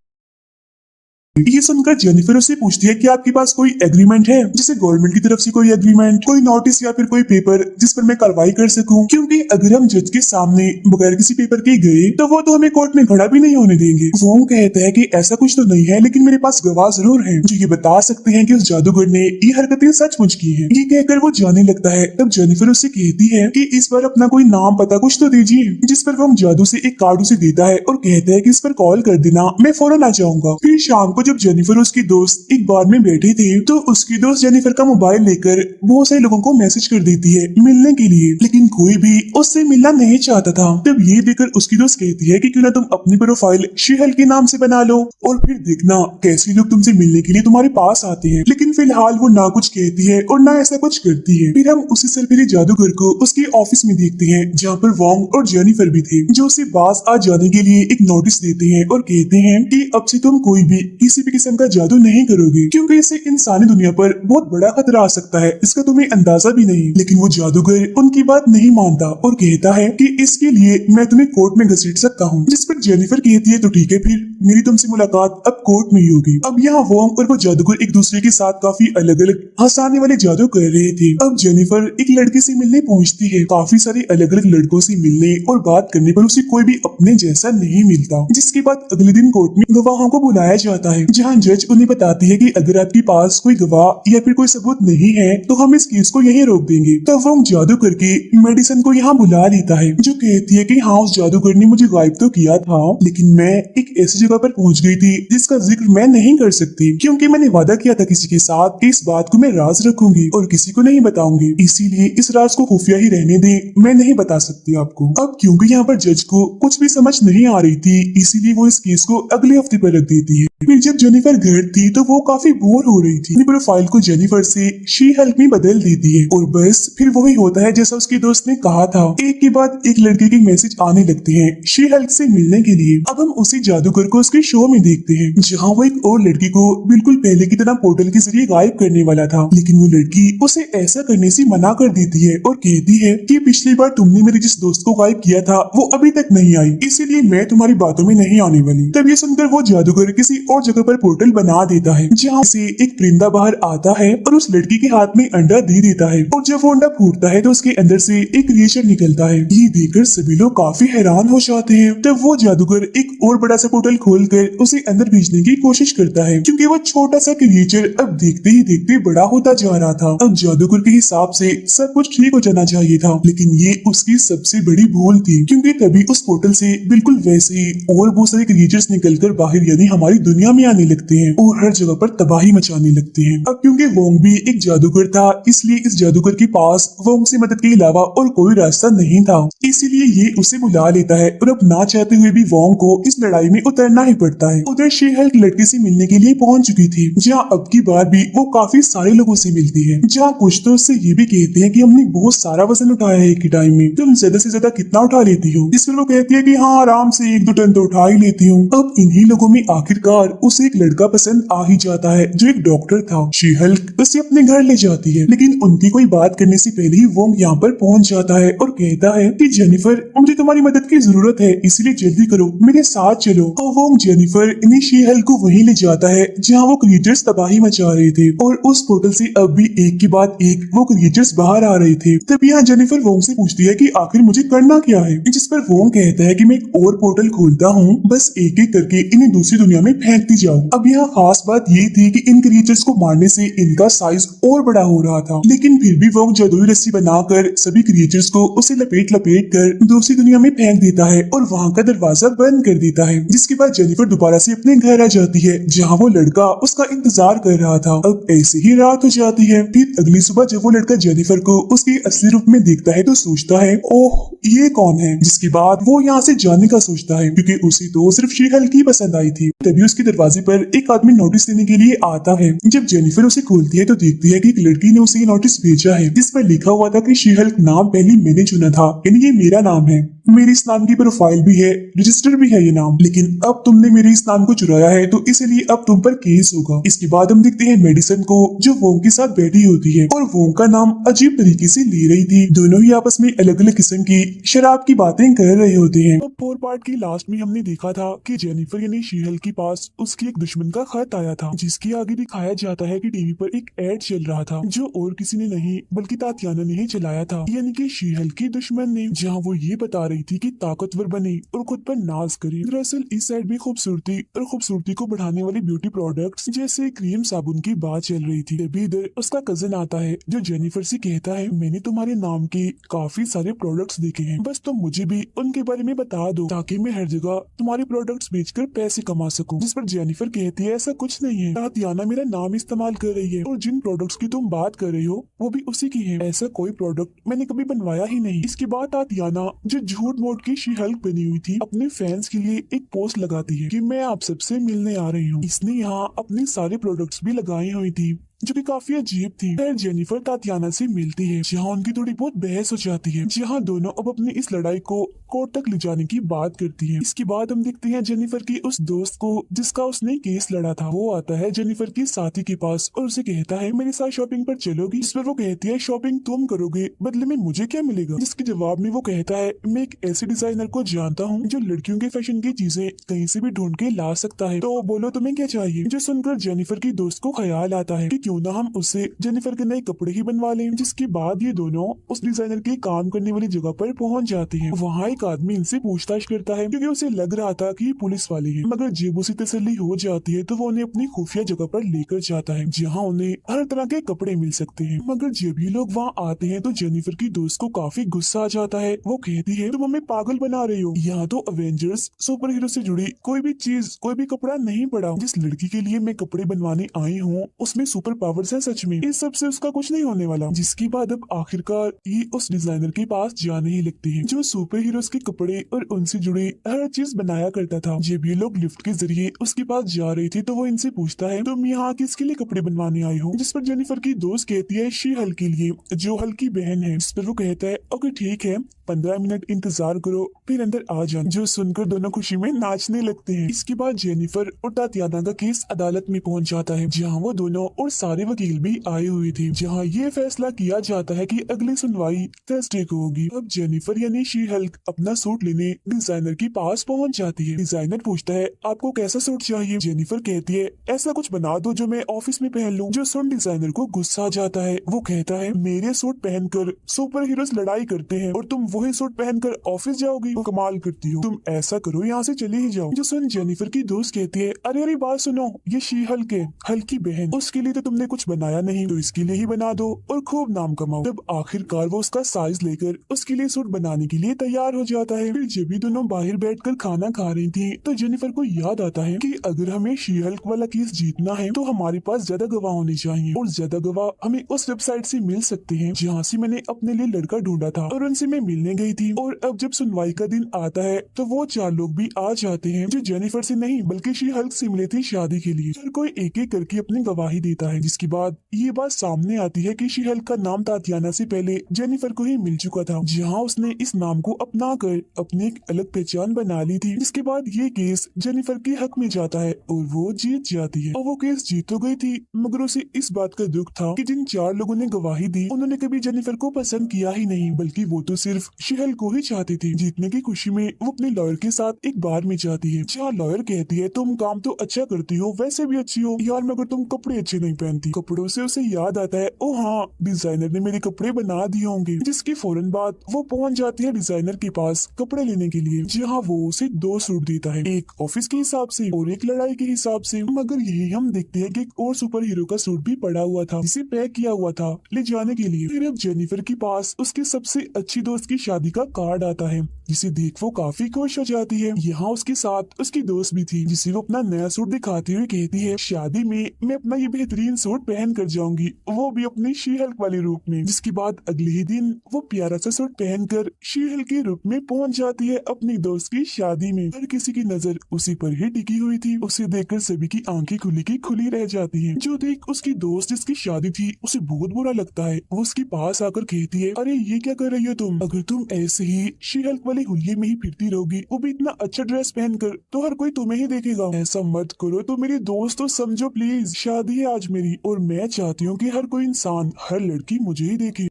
ये सुनकर जेनिफर उससे पूछती है कि आपके पास कोई एग्रीमेंट है, जैसे गवर्नमेंट की तरफ से कोई एग्रीमेंट, कोई नोटिस या फिर कोई पेपर जिस पर मैं कार्रवाई कर सकूं, क्योंकि अगर हम जज के सामने बगैर किसी पेपर के गए तो वो तो हमें कोर्ट में खड़ा भी नहीं होने देंगे। वो कहता है कि ऐसा कुछ तो नहीं है, लेकिन मेरे पास गवाह जरूर है जो ये बता सकते हैं कि उस जादूगर ने ये हरकतें सचमुच की है। ये कहकर वो जाने लगता है। तब जेनिफर उससे कहती है कि इस बार अपना कोई नाम पता कुछ तो दीजिए, जिस पर वो जादू से एक कार्ड उसे देता है और कहता है कि इस पर कॉल कर देना, मैं फौरन आ जाऊंगा। फिर शाम को जब जेनिफर और उसकी दोस्त एक बार में बैठे थे तो उसकी दोस्त जेनिफर का मोबाइल लेकर बहुत सारे लोगों को मैसेज कर देती है मिलने के लिए, लेकिन कोई भी उससे मिलना नहीं चाहता था। तब ये देखकर उसकी दोस्त कहती है कि क्यों ना तुम अपनी प्रोफाइल शी-हल्क के नाम से बना लो और फिर देखना कैसे लोग तुमसे मिलने के लिए तुम्हारे पास आते हैं। लेकिन फिलहाल वो ना कुछ कहती है और ना ऐसा कुछ करती है। फिर हम उसी सरपीरे जादूगर को उसके ऑफिस में देखते हैं जहाँ पर वोंग और जेनिफर भी थे, जो उसे बाज आ जाने के लिए एक नोटिस देते हैं और कहते हैं कि अब से तुम कोई भी किसी किसी भी किस्म का जादू नहीं करोगे, क्योंकि इससे इंसानी दुनिया पर बहुत बड़ा खतरा आ सकता है, इसका तुम्हें अंदाजा भी नहीं। लेकिन वो जादूगर उनकी बात नहीं मानता और कहता है कि इसके लिए मैं तुम्हें कोर्ट में घसीट सकता हूँ। जिस पर जेनिफर कहती है तो ठीक है, फिर मेरी तुमसे मुलाकात अब कोर्ट में ही होगी। अब यहाँ वोंग और वो जादूगर एक दूसरे के साथ काफी अलग अलग हंसाने वाले जादू कर रहे थे। अब जेनिफर एक लड़के से मिलने पहुंचती है। काफी सारे अलग अलग लड़कों से मिलने और बात करने पर उसे कोई भी अपने जैसा नहीं मिलता। जिसके बाद अगले दिन कोर्ट में गवाहों को बुलाया जाता है, जहाँ जज उन्हें बताती है कि अगर आपके पास कोई गवाह या फिर कोई सबूत नहीं है तो हम इस केस को यहीं रोक देंगे। तब वो जादू करके मेडिसन को यहाँ बुला लेता है, जो कहती है कि हाँ, उस जादूगर ने मुझे गायब तो किया था, लेकिन मैं एक ऐसी जगह पर पहुंच गई थी जिसका जिक्र मैं नहीं कर सकती, क्योंकि मैंने वादा किया था किसी के साथ कि इस बात को मैं राज रखूंगी और किसी को नहीं बताऊंगी। इसीलिए इस राज को खुफिया ही रहने दे, मैं नहीं बता सकती आपको। अब क्योंकि यहाँ पर जज को कुछ भी समझ नहीं आ रही थी, इसीलिए वो इस केस को अगले हफ्ते पर रख देती है। फिर जब जेनिफर घर थी तो वो काफी बोर हो रही थी। अपनी प्रोफाइल को जेनिफर से शी हल्क में बदल देती है और बस फिर वही होता है जैसा उसकी दोस्त ने कहा था। एक के बाद एक लड़के के मैसेज आने लगते हैं शी हल्क से मिलने के लिए। अब हम उसी जादूगर को उसके शो में देखते हैं, जहाँ वो एक और लड़की को बिल्कुल पहले की तरह पोर्टल के जरिए गायब करने वाला था, लेकिन वो लड़की उसे ऐसा करने से मना कर देती है और कहती है कि पिछली बार तुमने मेरे जिस दोस्त को गायब किया था वो अभी तक नहीं आई, इसीलिए मैं तुम्हारी बातों में नहीं आने वाली। तब ये सुनकर वो जादूगर किसी और जगह पर पोर्टल बना देता है, जहाँ से एक परिंदा बाहर आता है और उस लड़की के हाथ में अंडा दे देता है, और जब वो अंडा फूटता है तो उसके अंदर से एक क्रिएचर निकलता है। ये देखकर सभी लोग काफी हैरान हो जाते हैं। तब वो जादूगर एक और बड़ा सा पोर्टल खोलकर उसे अंदर भेजने की कोशिश करता है, क्योंकि वो छोटा सा क्रिएचर अब देखते ही देखते बड़ा होता जा रहा था। अब जादूगर के हिसाब से सब कुछ ठीक हो जाना चाहिए था, लेकिन ये उसकी सबसे बड़ी भूल थी, क्योंकि तभी उस पोर्टल से बिल्कुल वैसे ही और बहुत सारे क्रिएचर्स निकलकर बाहर यानी हमारी दुनिया में आने लगते हैं और हर जगह पर तबाही मचाने लगते हैं। अब क्योंकि वोंग भी एक जादूगर था, इसलिए इस जादूगर के पास वोंग से मदद के अलावा और कोई रास्ता नहीं था, इसीलिए ये उसे बुला लेता है और अब ना चाहते हुए भी वोंग को इस लड़ाई में उतरना ही पड़ता है। उधर शी हल्क लड़के से मिलने के लिए पहुंच चुकी थी, जहाँ अब की बार भी वो काफी सारे लोगों से मिलती है, जहाँ कुछ तो उससे ये भी कहते हैं कि हमने बहुत सारा वजन उठाया है एक ही टाइम में, तुम ज्यादा से ज्यादा कितना उठा लेती हो। इस पर वो कहती है कि हाँ, आराम से 1-2 टन तो उठा ही लेती हूँ। अब इन्हीं लोगों में आखिरकार उसे एक लड़का पसंद आ ही जाता है जो एक डॉक्टर था। शी हल्क उसे अपने घर ले जाती है, लेकिन उनकी कोई बात करने से पहले ही वोंग यहाँ पर पहुंच जाता है और कहता है कि जेनिफर, मुझे तुम्हारी मदद की जरूरत है, इसलिए जल्दी करो, मेरे साथ चलो। और वोंग जेनिफर इन्हीं शी हल्क को वहीं ले जाता है जहाँ वो क्रिएचर्स तबाही मचा रहे थे, और उस पोर्टल से अब भी एक के बाद एक वो क्रिएचर्स बाहर आ रहे थे। तब यहाँ जेनिफर वोंग से पूछती है कि आखिर मुझे करना क्या है, जिस पर वोंग कहता है कि मैं एक और पोर्टल खोलता हूँ, बस एक एक करके इन्हें दूसरी दुनिया में फेंकती जाओ। अब यहाँ खास बात ये थी कि इन क्रिएचर्स को मारने से इनका साइज और बड़ा हो रहा था, लेकिन फिर भी वोंग जादुई रस्सी बनाकर सभी क्रिएचर्स को उसे लपेट लपेट कर दूसरी दुनिया में फेंक देता है और वहाँ का दरवाजा बंद कर देता है। जिसके बाद जेनिफर दोबारा से अपने घर आ जाती है, जहाँ वो लड़का उसका इंतजार कर रहा था। अब ऐसे ही रात हो जाती है। फिर अगली सुबह जब वो लड़का जेनिफर को उसके असली रूप में देखता है तो सोचता है, ओह ये कौन है। जिसके बाद वो यहाँ से जाने का सोचता है, क्योंकि उसे तो सिर्फ शी हल्क ही पसंद आई थी। तभी उसके दरवाजे पर एक आदमी नोटिस देने के लिए आता है। जब जेनिफर उसे खोलती है तो देखती है कि एक लड़की ने उसे नोटिस भेजा है, जिस पर लिखा हुआ था कि शी हल्क नाम पहले मैंने चुना था, यानी ये मेरा नाम है, मेरी इस नाम की प्रोफाइल भी है, रजिस्टर भी है ये नाम, लेकिन अब तुमने मेरे इस नाम को चुराया है तो इसलिए अब तुम पर केस होगा। इसके बाद हम देखते हैं मेडिसन को, जो वोंग के साथ बैठी होती है और वोंग का नाम अजीब तरीके से ले रही थी। दोनों ही आपस में अलग अलग किस्म की शराब की बातें कर रहे होते हैं। अब 4 पार्ट की लास्ट में हमने देखा था कि जेनिफर यानी शी हल्क के पास उसकी एक दुश्मन का खत आया था, जिसके आगे दिखाया जाता है कि टीवी पर एक एड चल रहा था, जो और किसी ने नहीं बल्कि तातियाना ने ही चलाया था, यानी कि शी हल्क की दुश्मन ने, जहाँ वो ये बता रही थी कि ताकतवर बने और खुद पर नाज करे। दरअसल इस साइड भी खूबसूरती और खूबसूरती को बढ़ाने वाले ब्यूटी प्रोडक्ट्स जैसे क्रीम साबुन की बात चल रही थी। तभी इधर उसका कजन आता है, जो जेनिफर से कहता है, मैंने तुम्हारे नाम के काफी सारे प्रोडक्ट्स देखे हैं, बस तुम मुझे भी उनके बारे में बता दो ताकि मैं हर जगह तुम्हारे प्रोडक्ट्स बेचकर पैसे कमा सकूं। जिस पर जेनिफर कहती है, ऐसा कुछ नहीं है, तातियाना मेरा नाम इस्तेमाल कर रही है और जिन प्रोडक्ट्स की तुम बात कर रही हो वो भी उसी की है, ऐसा कोई प्रोडक्ट मैंने कभी बनवाया ही नहीं। इसके बाद तातियाना, जो झूठ मूठ की शी हल्क बनी हुई थी, अपने फैंस के लिए एक पोस्ट लगाती है कि मैं आप सबसे मिलने आ रही हूँ। इसने यहाँ अपने सारे प्रोडक्ट्स भी लगाए हुए थी, जो कि काफी अजीब थी। फिर जेनिफर तातियाना से मिलती है, जहाँ उनकी थोड़ी बहुत बहस हो जाती है, जहाँ दोनों अब अपनी इस लड़ाई को कोर्ट तक ले जाने की बात करती है। इसके बाद हम देखते हैं जेनिफर की उस दोस्त को जिसका उसने केस लड़ा था। वो आता है जेनिफर की साथी के पास और उसे कहता है मेरे साथ शॉपिंग पर चलोगी। इस पर वो कहती है शॉपिंग तुम करोगे, बदले में मुझे क्या मिलेगा? जिसके जवाब में वो कहता है मैं एक ऐसे डिजाइनर को जानता हूँ जो लड़कियों के फैशन की चीजें कहीं से भी ढूंढ के ला सकता है, तो बोलो तुम्हें क्या चाहिए? जो सुनकर जेनिफर की दोस्त को ख्याल आता है कि क्यों ना हम उससे जेनिफर के नए कपड़े ही बनवा लें। जिसके बाद ये दोनों उस डिजाइनर के काम करने वाली जगह पर पहुंच जाते हैं। वहाँ एक आदमी इनसे पूछताछ करता है क्योंकि उसे लग रहा था कि ये पुलिस वाले हैं, मगर जब उसे तसल्ली हो जाती है तो वो उन्हें अपनी खुफिया जगह पर लेकर जाता है, जहाँ उन्हें हर तरह के कपड़े मिल सकते हैं। मगर जब ये लोग वहाँ आते हैं तो जेनिफर की दोस्त को काफी गुस्सा आ जाता है। वो कहती है तुम हमें पागल बना रही हो, यहाँ तो अवेंजर्स सुपर हीरो से जुड़ी कोई भी चीज, कोई भी कपड़ा नहीं पड़ा। जिस लड़की के लिए मैं कपड़े बनवाने आई हूँ उसमें सुपर पावर्स है सच में, इस सब से उसका कुछ नहीं होने वाला। जिसके बाद अब आखिरकार ये उस डिजाइनर के पास जाने ही लगती है जो सुपर हीरोज के कपड़े और उनसे जुड़े हर चीज बनाया करता था। जब ये लोग लिफ्ट के जरिए उसके पास जा रही थी तो वो इनसे पूछता है तुम यहाँ किसके लिए कपड़े बनवाने आई हो? जिस पर जेनिफर की दोस्त कहती है शी हल्क के लिए, जो हल्क की बहन है। इस पर वो कहता है ओके ठीक है, 15 मिनट इंतजार करो फिर अंदर आ जाना। जो सुनकर दोनों खुशी में नाचने लगते हैं। इसके बाद जेनिफर और तातियाना का केस अदालत में पहुंच जाता है, जहां वो दोनों और सारे वकील भी आए हुए थे, जहां ये फैसला किया जाता है कि अगली सुनवाई थर्सडे को होगी। अब जेनिफर यानी शी हल्क अपना सूट लेने डिजाइनर के पास पहुंच जाती है। डिजाइनर पूछता है आपको कैसा सूट चाहिए? जेनिफर कहती है ऐसा कुछ बना दो जो मैं ऑफिस में पहन लूं। जो सुन डिजाइनर को गुस्सा आ जाता है। वो कहता है मेरे सूट पहनकर सुपर हीरोज लड़ाई करते हैं और तुम वही सूट पहनकर ऑफिस जाओगी? वो कमाल करती हो, तुम ऐसा करो यहाँ से चले ही जाओ। जो सुन जेनिफर की दोस्त कहती है अरे अरे बात सुनो, ये शी हल्क है, हल्क की बहन, उसके लिए तो तुमने कुछ बनाया नहीं, तो इसके लिए ही बना दो और खूब नाम कमाओ। तब आखिरकार वो उसका साइज लेकर उसके लिए सूट बनाने के लिए तैयार हो जाता है। फिर जब भी दोनों बाहर बैठकर खाना खा रही थी तो जेनिफर को याद आता है कि अगर हमें शी हल्क वाला केस जीतना है तो हमारे पास ज्यादा गवाह होने चाहिए, और ज्यादा गवाह हमें उस वेबसाइट से मिल सकते हैं जहाँ से मैंने अपने लिए लड़का ढूंढा था और उनसे मैं मिलने गई थी। और अब जब सुनवाई का दिन आता है तो वो 4 लोग भी आ जाते हैं जो जेनिफर से नहीं बल्कि शी हल्क से मिले थे शादी के लिए। हर कोई एक एक करके अपनी गवाही देता है। जिसके बाद ये बात सामने आती है कि शी हल्क का नाम तातियाना से पहले जेनिफर को ही मिल चुका था, जहाँ उसने इस नाम को अपना कर अपनी एक अलग पहचान बना ली थी। जिसके बाद ये केस जेनिफर के हक में जाता है और वो जीत जाती है। और वो केस जीत तो गई थी, मगर उसे इस बात का दुख था कि जिन 4 लोगों ने गवाही दी उन्होंने कभी जेनिफर को पसंद किया ही नहीं, बल्कि वो तो सिर्फ शी हल्क को ही चाहती थी। जीतने की खुशी में वो अपने लॉयर के साथ एक बार में जाती है, जहाँ लॉयर कहती है तुम काम तो अच्छा करती हो, वैसे भी अच्छी हो यार, मगर तुम कपड़े अच्छे नहीं पहनती। कपड़ों से उसे याद आता है ओ हाँ, डिजाइनर ने मेरे कपड़े बना दिए होंगे। जिसके फौरन बाद वो पहुंच जाती है डिजाइनर के पास कपड़े लेने के लिए, जहाँ वो उसे 2 सूट देता है, एक ऑफिस के हिसाब से और एक लड़ाई के हिसाब से। मगर यही हम देखते हैं कि एक और सुपर हीरो का सूट भी पड़ा हुआ था जिसे पैक किया हुआ था ले जाने के लिए। फिर अब जेनिफर के पास उसके सबसे अच्छी दोस्त की शादी का कार्ड आता है, जिसे देख वो काफी खुश हो जाती है। यहाँ उसके साथ उसकी दोस्त भी थी, जिसे वो अपना नया सूट दिखाते हुए कहती है शादी में मैं अपना ये बेहतरीन सूट पहन कर जाऊंगी, वो भी अपनी शी हल्क वाले रूप में। जिसके बाद अगले ही दिन वो प्यारा सा सूट पहनकर शी हल्क के रूप में पहुंच जाती है अपनी दोस्त की शादी में। हर किसी की नजर उसी पर ही टिकी हुई थी। उसे देखकर सभी की आंखें खुली की खुली रह जाती हैं। जो देख उसकी दोस्त जिसकी शादी थी उसे बहुत बुरा लगता है। वो उसके पास आकर कहती है अरे ये क्या कर रही हो तुम? अगर तुम ऐसे ही शी हल्क वाले हुलिये में ही फिरती रहोगी, वो भी इतना अच्छा ड्रेस पहनकर, तो हर कोई तुम्हें ही देखेगा। ऐसा मत करो तो मेरी दोस्त तो समझो प्लीज, शादी है आज मेरी और मैं चाहती हूँ कि हर कोई इंसान, हर लड़की मुझे ही देखे।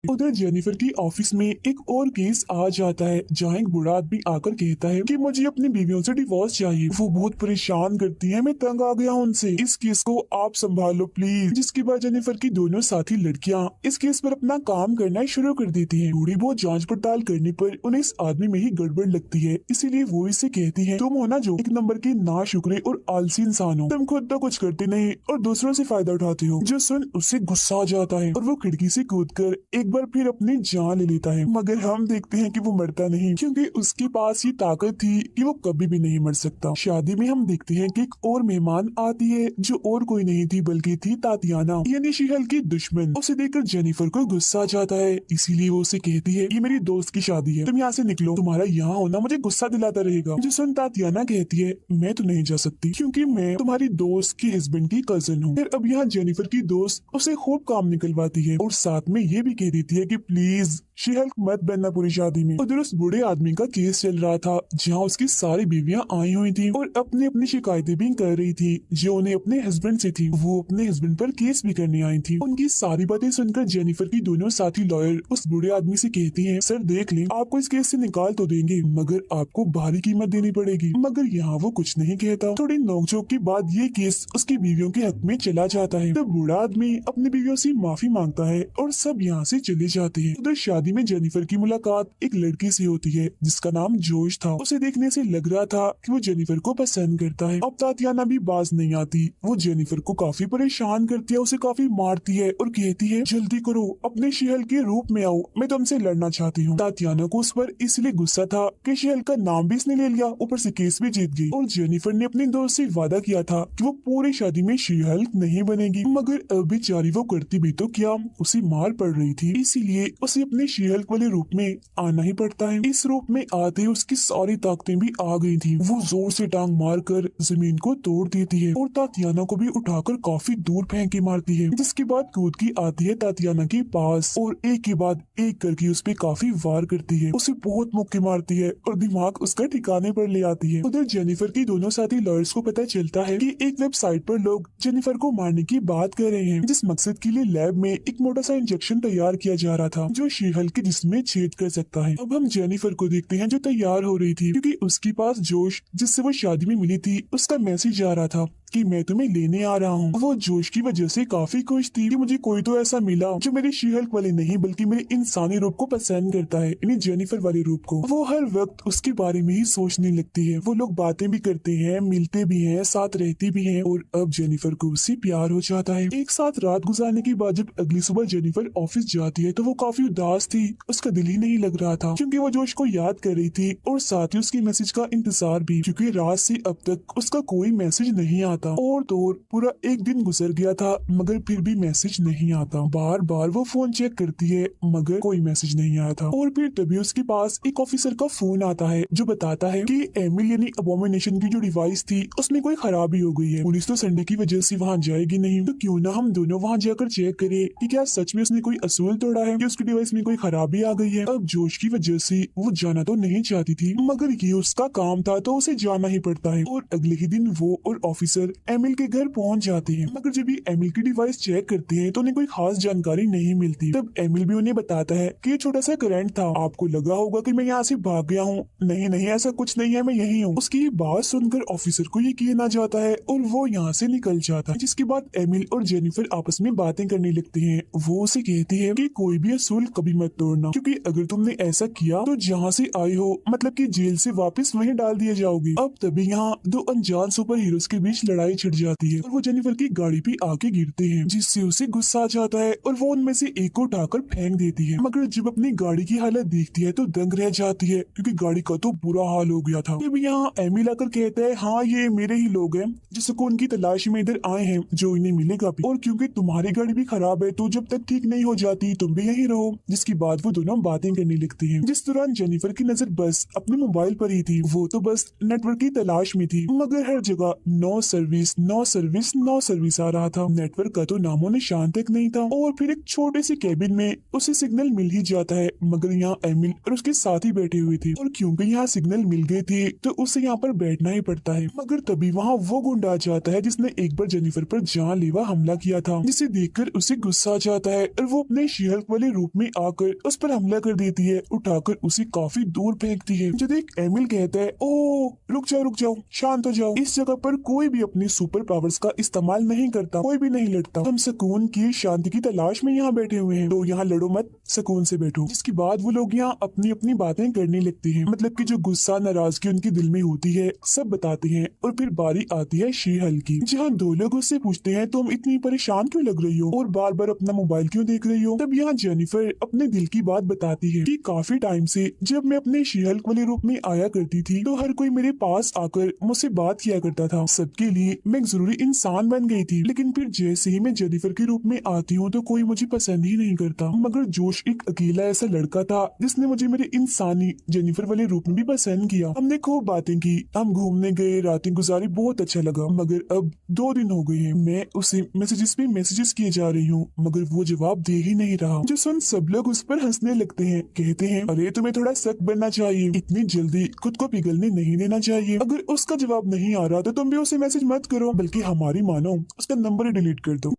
उधर जेनिफर की ऑफिस में एक और केस आ जाता है, जहाँ एक बूढ़ा आदमी आकर कहता है कि मुझे अपनी बीवियों से डिवोर्स चाहिए, वो बहुत परेशान करती हैं, मैं तंग आ गया हूँ उनसे, इस केस को आप संभालो प्लीज। जिसके बाद जेनिफर की दोनों साथी लड़कियाँ इस केस पर अपना काम करना शुरू कर देती हैं। थोड़ी बहुत जांच पड़ताल करने पर उन्हें इस आदमी में ही गड़बड़ लगती है, इसीलिए वो इससे कहती है तुम हो ना जो 1 नंबर के नाशुक्रे और आलसी इंसान हो, तुम खुद तो कुछ करते नहीं और दूसरों से फायदा उठाते हो। जो सुन उससे गुस्सा आ जाता है और वो खिड़की से कूदकर एक बार फिर अपनी जान ले लेता है, मगर हम देखते हैं कि वो मरता नहीं, क्योंकि उसके पास ये ताकत थी कि वो कभी भी नहीं मर सकता। शादी में हम देखते हैं कि एक और मेहमान आती है जो और कोई नहीं थी बल्कि थी तातियाना, यानी शीहल्क की दुश्मन। उसे देखकर जेनिफर को गुस्सा आ जाता है, इसीलिए वो उसे कहती है ये मेरी दोस्त की शादी है, तुम यहाँ से निकलो, तुम्हारा यहाँ होना मुझे गुस्सा दिलाता रहेगा। जो सुन तातियाना कहती है मैं तो नहीं जा सकती क्योंकि मैं तुम्हारी दोस्त के हस्बैंड की कजन हूँ। फिर अब यहाँ जेनिफर की दोस्त उसे खूब काम निकलवाती है और साथ में ये भी कह देती है कि प्लीज शीहल्क मत बनना पूरी शादी में। उधर उस बूढ़े आदमी का केस चल रहा था जहाँ उसकी सारी बीवियां आई हुई थी और अपनी अपनी शिकायतें भी कर रही थी जो उन्हें अपने हस्बैंड से थी। वो अपने हस्बैंड पर केस भी करने आई थी। उनकी सारी बातें सुनकर जेनिफर की दोनों साथी लॉयर उस बूढ़े आदमी से कहती हैं सर देख लें, आपको इस केस से निकाल तो देंगे मगर आपको भारी कीमत देनी पड़ेगी। मगर यहाँ वो कुछ नहीं कहता। थोड़ी नोकझोंक के बाद ये केस उसकी बीवियों के हक में चला जाता है। तब बूढ़ा आदमी अपनी बीवियों से माफी मांगता है और सब यहाँ से चले जाते हैं। उधर शादी में जेनिफर की मुलाकात एक लड़की से होती है जिसका नाम जोश था। उसे देखने से लग रहा था कि वो जेनिफर को पसंद करता है। अब तातियाना भी बाज नहीं आती, वो जेनिफर को काफी परेशान करती है, उसे काफी मारती है और कहती है जल्दी करो, अपने शीहल्क के रूप में आओ, मैं तुमसे लड़ना चाहती हूँ। तातियाना को उस पर इसलिए गुस्सा था कि शीहल्क का नाम भी इसने ले लिया, ऊपर से केस भी जीत गई। और जेनिफर ने अपने दोस्त से वादा किया था कि वो पूरी शादी में शीहल्क नहीं बनेगी, मगर अब बेचारी वो करती भी तो क्या, उसे मार पड़ रही थी, इसीलिए उसे अपने शीहल्क वाले रूप में आना ही पड़ता है। इस रूप में आते उसकी सारी ताकतें भी आ गई थी। वो जोर से टांग मारकर जमीन को तोड़ देती है और तातियाना को भी उठाकर काफी दूर फेंक के मारती है, जिसके बाद कूद की आती है तातियाना के पास और एक के बाद एक करके उस पे काफी वार करती है। उसे बहुत मुक्के मारती है और दिमाग उसका ठिकाने पर ले आती है। उधर जेनिफर की दोनों साथी लॉयर्स को पता चलता है कि एक वेबसाइट पर लोग जेनिफर को मारने की बात कर रहे हैं, जिस मकसद के लिए लैब में एक मोटा सा इंजेक्शन तैयार किया जा रहा था जो शीहल्क के जिस्म में छेद कर सकता है। अब हम जेनिफर को देखते हैं जो तैयार हो रही थी क्योंकि उसके पास जोश जिससे वो शादी में मिली थी उसका मैसेज आ रहा था कि मैं तुम्हें लेने आ रहा हूँ। वो जोश की वजह से काफी खुश थी कि मुझे कोई तो ऐसा मिला जो मेरे शीहल्क वाले नहीं बल्कि मेरे इंसानी रूप को पसंद करता है, यानी जेनिफर वाले रूप को। वो हर वक्त उसके बारे में ही सोचने लगती है। वो लोग बातें भी करते हैं, मिलते भी हैं, साथ रहती भी हैं और अब जेनिफर को उससे प्यार हो जाता है। एक साथ रात गुजारने के बाद जब अगली सुबह जेनिफर ऑफिस जाती है तो वो काफी उदास थी, उसका दिल ही नहीं लग रहा था क्योंकि वो जोश को याद कर रही थी और साथ ही उसके मैसेज का इंतजार भी, क्योंकि रात से अब तक उसका कोई मैसेज नहीं आता। और तो पूरा एक दिन गुजर गया था मगर फिर भी मैसेज नहीं आता। बार बार वो फोन चेक करती है मगर कोई मैसेज नहीं आया था। और फिर तभी उसके पास एक ऑफिसर का फोन आता है जो बताता है कि एमिल यानी अबोमिनेशन की जो डिवाइस थी उसमें कोई खराबी हो गई है। पुलिस तो संडे की वजह से वहाँ जाएगी नहीं, तो क्यों ना हम दोनों वहाँ जाकर चेक करें कि क्या सच में उसने कोई असूल तोड़ा है कि उसकी डिवाइस में कोई खराबी आ गई है। अब जोश की वजह से वो जाना तो नहीं चाहती थी मगर ये उसका काम था तो उसे जाना ही पड़ता है। और अगले ही दिन वो और ऑफिसर एमिल के घर पहुंच जाते हैं मगर जब भी एमिल की डिवाइस चेक करते हैं तो उन्हें कोई खास जानकारी नहीं मिलती। तब एमिल भी उन्हें बताता है कि ये छोटा सा करंट था, आपको लगा होगा कि मैं यहाँ से भाग गया हूँ, नहीं नहीं ऐसा कुछ नहीं है, मैं यही हूँ। उसकी ये बात सुनकर ऑफिसर को यकीन आ जाता है और वो यहाँ से निकल जाता है। जिसके बाद एमिल और जेनिफर आपस में बातें करने लगते हैं। वो उसे कहती है कि कोई भी असूल कभी मत तोड़ना क्योंकि अगर तुमने ऐसा किया तो जहाँ से आई हो मतलब कि जेल से वापस वहीं डाल दिए जाओगे। अब तभी यहाँ दो अनजान सुपर हीरोज के बीच लड़ाई छिड़ जाती है और वो जेनिफर की गाड़ी पे आके गिरते हैं जिससे उसे गुस्सा आ जाता है और वो उनमें से एक को उठाकर फेंक देती है। मगर जब अपनी गाड़ी की हालत देखती है तो दंग रह जाती है क्योंकि गाड़ी का तो बुरा हाल हो गया था। तब यहाँ एमिल आकर कहता है हाँ ये मेरे ही लोग हैं जो सुकून की तलाश में इधर आए हैं, जो इन्हें मिलेगा भी, और क्योंकि तुम्हारी गाड़ी भी खराब है तो जब तक ठीक नहीं हो जाती तुम भी यहीं रहो। जिसके बाद वो दोनों बातें करने लगती हैं। जिस दौरान जेनिफर की नजर बस अपने मोबाइल पर ही थी। वो तो बस नेटवर्क की तलाश में थी मगर हर जगह no service no service no service आ रहा था। नेटवर्क का तो नामो निशान तक नहीं था। और फिर एक छोटे से केबिन में उसे सिग्नल मिल ही जाता है मगर यहाँ एमिल और उसके साथी बैठे हुए थे और क्योंकि यहाँ सिग्नल मिल गए थे तो उसे यहाँ पर बैठना ही पड़ता है। मगर तभी वहाँ वो गुंडा आ जाता है जिसने एक बार जेनिफर पर जानलेवा हमला किया था, जिसे देखकर उसे गुस्सा आ जाता है और वो अपने शीहल्क वाले रूप में आकर उस पर हमला कर देती है, उठाकर उसे काफी दूर फेंकती है। जो देख एमिल कहता है ओ रुक जाओ शांत हो जाओ, इस जगह पर कोई भी अपनी सुपर पावर्स का इस्तेमाल नहीं करता, कोई भी नहीं लड़ता। हम सुकून की शांति की तलाश में यहाँ बैठे हुए हैं, तो यहाँ लड़ो मत, सुकून से बैठो। जिसके बाद वो लोग यहाँ अपनी अपनी बातें करने लगते हैं, मतलब कि जो गुस्सा नाराजगी उनके दिल में होती है सब बताते हैं। और फिर बारी आती है शी-हल्क की, जहाँ दो लोग उससे पूछते हैं तुम इतनी परेशान क्यों लग रही हो और बार बार अपना मोबाइल क्यों देख रही हो। तब यहाँ जेनिफर अपने दिल की बात बताती है कि काफी टाइम से जब मैं अपने शी-हल्क वाले रूप में आया करती थी तो हर कोई मेरे पास आकर मुझसे बात किया करता था, सबके लिए मैं एक जरूरी इंसान बन गई थी। लेकिन फिर जैसे ही मैं जेनिफर के रूप में आती हूँ तो कोई मुझे पसंद ही नहीं करता। मगर जोश एक अकेला ऐसा लड़का था जिसने मुझे मेरे इंसानी जेनिफर वाले रूप में भी पसंद किया। हमने खूब बातें की, हम घूमने गए, रातें गुजारी, बहुत अच्छा लगा। मगर अब 2 दिन हो गए हैं, मैं उसे मैसेजेस पे मैसेजेस किए जा रही हूँ मगर वो जवाब दे ही नहीं रहा। जो सुन सब लोग उस पर हंसने लगते हैं, कहते हैं अरे तुम्हें थोड़ा सख्त बनना चाहिए, इतनी जल्दी खुद को पिघलने नहीं देना चाहिए। अगर उसका जवाब नहीं आ रहा तो तुम भी उसे मैसेज मत करो, बल्कि हमारी मानो उसका नंबर ही डिलीट कर दो।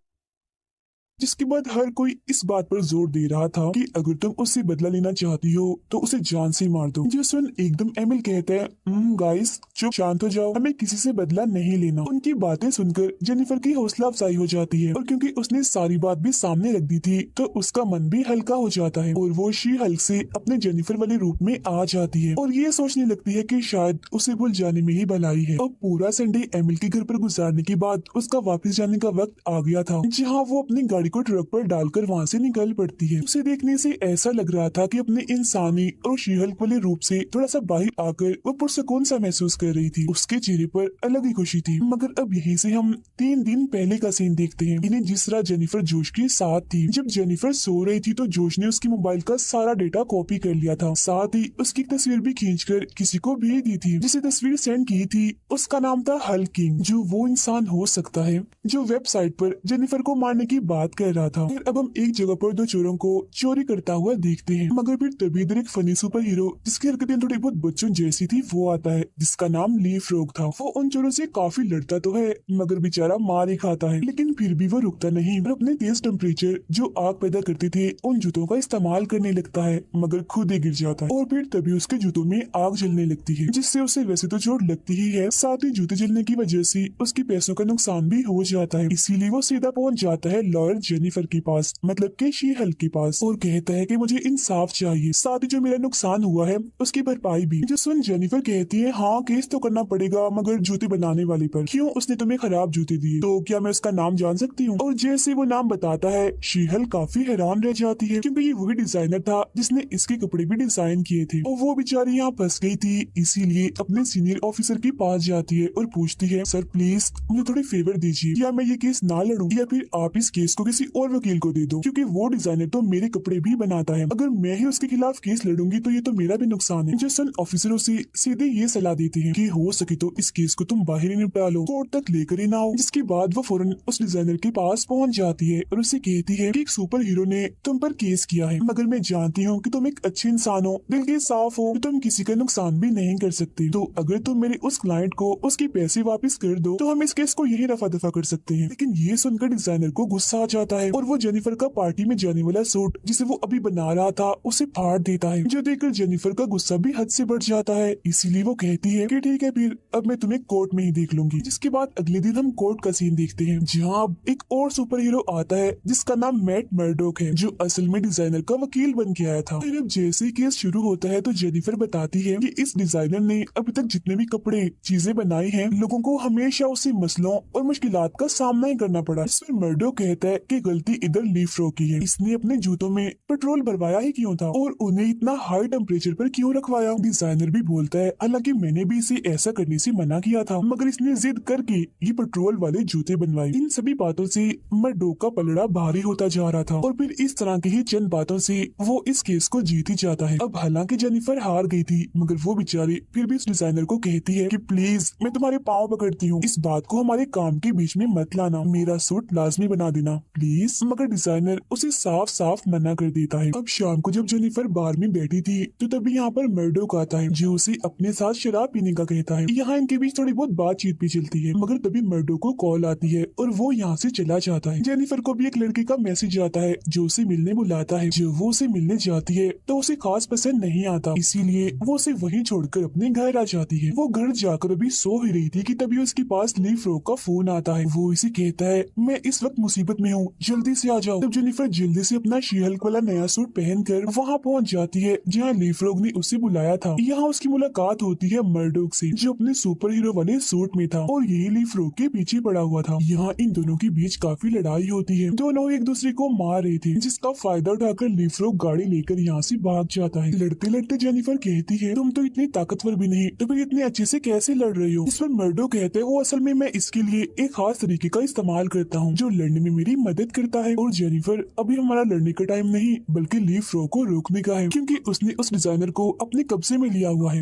जिसके बाद हर कोई इस बात पर जोर दे रहा था कि अगर तुम उससे बदला लेना चाहती हो तो उसे जान से मार दो। जिसवन एकदम एमिल कहता है गाइस चुप, शांत हो जाओ, हमें किसी से बदला नहीं लेना। उनकी बातें सुनकर जेनिफर की हौसला अफजाई हो जाती है और क्योंकि उसने सारी बात भी सामने रख दी थी तो उसका मन भी हल्का हो जाता है और वो शी-हल्क से अपने जेनिफर वाले रूप में आ जाती है और ये सोचने लगती है कि शायद उसे भूल जाने में ही भलाई है। अब पूरा संडे एमिल के घर पर गुजारने के बाद उसका वापस जाने का वक्त आ गया था, जहाँ वो अपनी गाड़ी को ट्रक पर डालकर वहाँ से निकल पड़ती है। उसे देखने से ऐसा लग रहा था कि अपने इंसानी और शी-हल्क वाले रूप से थोड़ा सा बाहर आकर वो पुरसकून सा महसूस कर रही थी। उसके चेहरे पर अलग ही खुशी थी। मगर अब यहीं से हम 3 दिन पहले का सीन देखते हैं, इन्हें जिस तरह जेनिफर जोश के साथ थी। जब जेनिफर सो रही थी तो जोश ने उसके मोबाइल का सारा डेटा कॉपी कर लिया था, साथ ही उसकी तस्वीर भी खींचकर किसी को भेज दी थी। जिसे तस्वीर सेंड की थी उसका नाम था हल्क किंग, जो वो इंसान हो सकता है जो वेबसाइट पर जेनिफर को मारने की बात कर रहा था। फिर अब हम एक जगह पर 2 चोरों को चोरी करता हुआ देखते हैं, मगर फिर तभी इधर एक फनी सुपर हीरो जिसकी हरकतें थोड़ी बहुत बच्चों जैसी थी वो आता है, जिसका नाम ली फ्रॉग था। वो उन चोरों से काफी लड़ता तो है मगर बेचारा मार ही खाता है, लेकिन फिर भी वो रुकता नहीं और अपने तेज टेम्परेचर जो आग पैदा करते थे उन जूतों का इस्तेमाल करने लगता है, मगर खुद ही गिर जाता है और फिर तभी उसके जूतों में आग जलने लगती है, जिससे उसे वैसे तो चोट लगती ही है, साथ ही जूते जलने की वजह से उसके पैसों का नुकसान भी हो जाता है। इसीलिए वो सीधा पहुंच जाता है लॉयर जेनिफर के पास, मतलब कि शी-हल्क के पास, और कहता है कि मुझे इंसाफ चाहिए, साथ ही जो मेरा नुकसान हुआ है उसकी भरपाई भी। जो सुन जेनिफर कहती है हाँ केस तो करना पड़ेगा, मगर जूते बनाने वाले पर क्यों, उसने तुम्हें खराब जूते दिए, तो क्या मैं उसका नाम जान सकती हूँ। और जैसे वो नाम बताता है शी-हल्क काफी हैरान रह जाती है क्योंकि ये वही डिजाइनर था जिसने इसके कपड़े भी डिजाइन किए थे और वो बेचारी यहाँ फंस गई थी। इसीलिए अपने सीनियर ऑफिसर के पास जाती है और पूछती है सर प्लीज मुझे थोड़ी फेवर दीजिए, या मैं ये केस ना लड़ूं या फिर आप इस केस को किसी और वकील को दे दो, क्योंकि वो डिजाइनर तो मेरे कपड़े भी बनाता है, अगर मैं ही उसके खिलाफ केस लड़ूंगी तो ये तो मेरा भी नुकसान है। जसन ऑफिसरों से सीधे ये सलाह देते हैं कि हो सके तो इस केस को तुम बाहर ही निपटा लो, कोर्ट तक लेकर ही ना आओ। जिसके बाद वो फौरन उस डिजाइनर के पास पहुंच जाती है और उसे कहती है कि एक सुपर हीरो ने तुम पर केस किया है, मगर मैं जानती हूँ कि तुम एक अच्छे इंसान हो, दिल के साफ हो, तो तुम किसी का नुकसान भी नहीं कर सकते, तो अगर तुम मेरे उस क्लाइंट को उसके पैसे वापस कर दो तो हम इस केस को यही रफा दफा कर सकते हैं। लेकिन ये सुनकर डिजाइनर को गुस्सा आ जाता है और वो जेनिफर का पार्टी में जाने वाला सूट जिसे वो अभी बना रहा था उसे फाड़ देता है, जो देखकर जेनिफर का गुस्सा भी हद से बढ़ जाता है। इसीलिए वो कहती है कि ठीक है फिर अब मैं तुम्हें कोर्ट में ही देख लूंगी। जिसके बाद अगले दिन हम कोर्ट का सीन देखते हैं, जहाँ अब एक और सुपर हीरो आता है जिसका नाम मैट मर्डोक है, जो असल में डिजाइनर का वकील बन के आया था। फिर अब जैसे ही केस शुरू होता है तो जेनिफर बताती है कि इस डिजाइनर ने अभी तक जितने भी कपड़े चीजें बनाई हैं लोगों को हमेशा उसे मसलों और मुश्किलात का सामना ही करना पड़ा। इसमें मर्डोक कहता है कि गलती इधर ली फ्रॉग की है, इसने अपने जूतों में पेट्रोल भरवाया ही क्यों था और उन्हें इतना हाई टेम्परेचर पर क्यों रखवाया। डिजाइनर भी बोलता है हालांकि मैंने भी इसे ऐसा करने से मना किया था, मगर इसने जिद करके ये पेट्रोल वाले जूते बनवाए। इन सभी बातों से मर्डोक का पलड़ा भारी होता जा रहा था और फिर इस तरह की ही चंद बातों से वो इस केस को जीत ही जाता है। अब हालांकि जेनिफर हार गई थी, मगर वो बेचारी फिर भी इस डिजाइनर को कहती है कि प्लीज मैं तुम्हारे पाँव पकड़ती हूँ, इस बात को हमारे काम के बीच में मत लाना, मेरा सूट लाजमी बना देना प्लीज, मगर डिजाइनर उसे साफ साफ मना कर देता है। अब शाम को जब जेनिफर बार में बैठी थी तो तभी यहाँ पर मर्डोक आता है जो उसे अपने साथ शराब पीने का कहता है। यहाँ इनके बीच थोड़ी बहुत बातचीत भी चलती है, मगर तभी मर्डोक को कॉल आती है और वो यहाँ से चला जाता है। जेनिफर को भी एक लड़के का मैसेज आता है जो उसे मिलने बुलाता है। जब वो उसे मिलने जाती है तो उसे खास पसंद नहीं आता, इसीलिए वो उसे वहीं छोड़कर अपने घर आ जाती है। वो घर जाकर अभी सो ही रही थी कि तभी उसके पास ली फ्रॉक का फोन आता है। वो इसे कहता है मैं इस वक्त मुसीबत में हूँ, जल्दी से आ जाओ। तब जेनिफर जल्दी से अपना शी हल्क वाला नया सूट पहनकर वहाँ पहुँच जाती है जहाँ ली फ्रॉक ने उसे बुलाया था। यहाँ उसकी मुलाकात होती है मर्डोक से जो अपने सुपर हीरो वाले सूट में था और यही ली फ्रॉक के पीछे पड़ा हुआ था। यहाँ इन दोनों के बीच काफी लड़ाई होती है, दोनों एक दूसरे को मार रहे थे, जिसका फायदा उठाकर ली फ्रॉक गाड़ी लेकर यहाँ से भाग जाता है। लड़ते लड़ते जेनिफर कहती है तुम तो इतनी ताकतवर भी नहीं, तो फिर इतने अच्छे से कैसे लड़ रही हो। इस पर मर्डोक कहते हैं वो असल में मैं इसके लिए एक खास तरीके का इस्तेमाल करता हूँ जो लड़ने में मेरी मदद करता है। और जेनिफर अभी हमारा लड़ने का टाइम नहीं बल्कि ली फ्रॉक को रोकने का है, क्योंकि उसने उस डिजाइनर को अपने कब्जे में लिया हुआ है।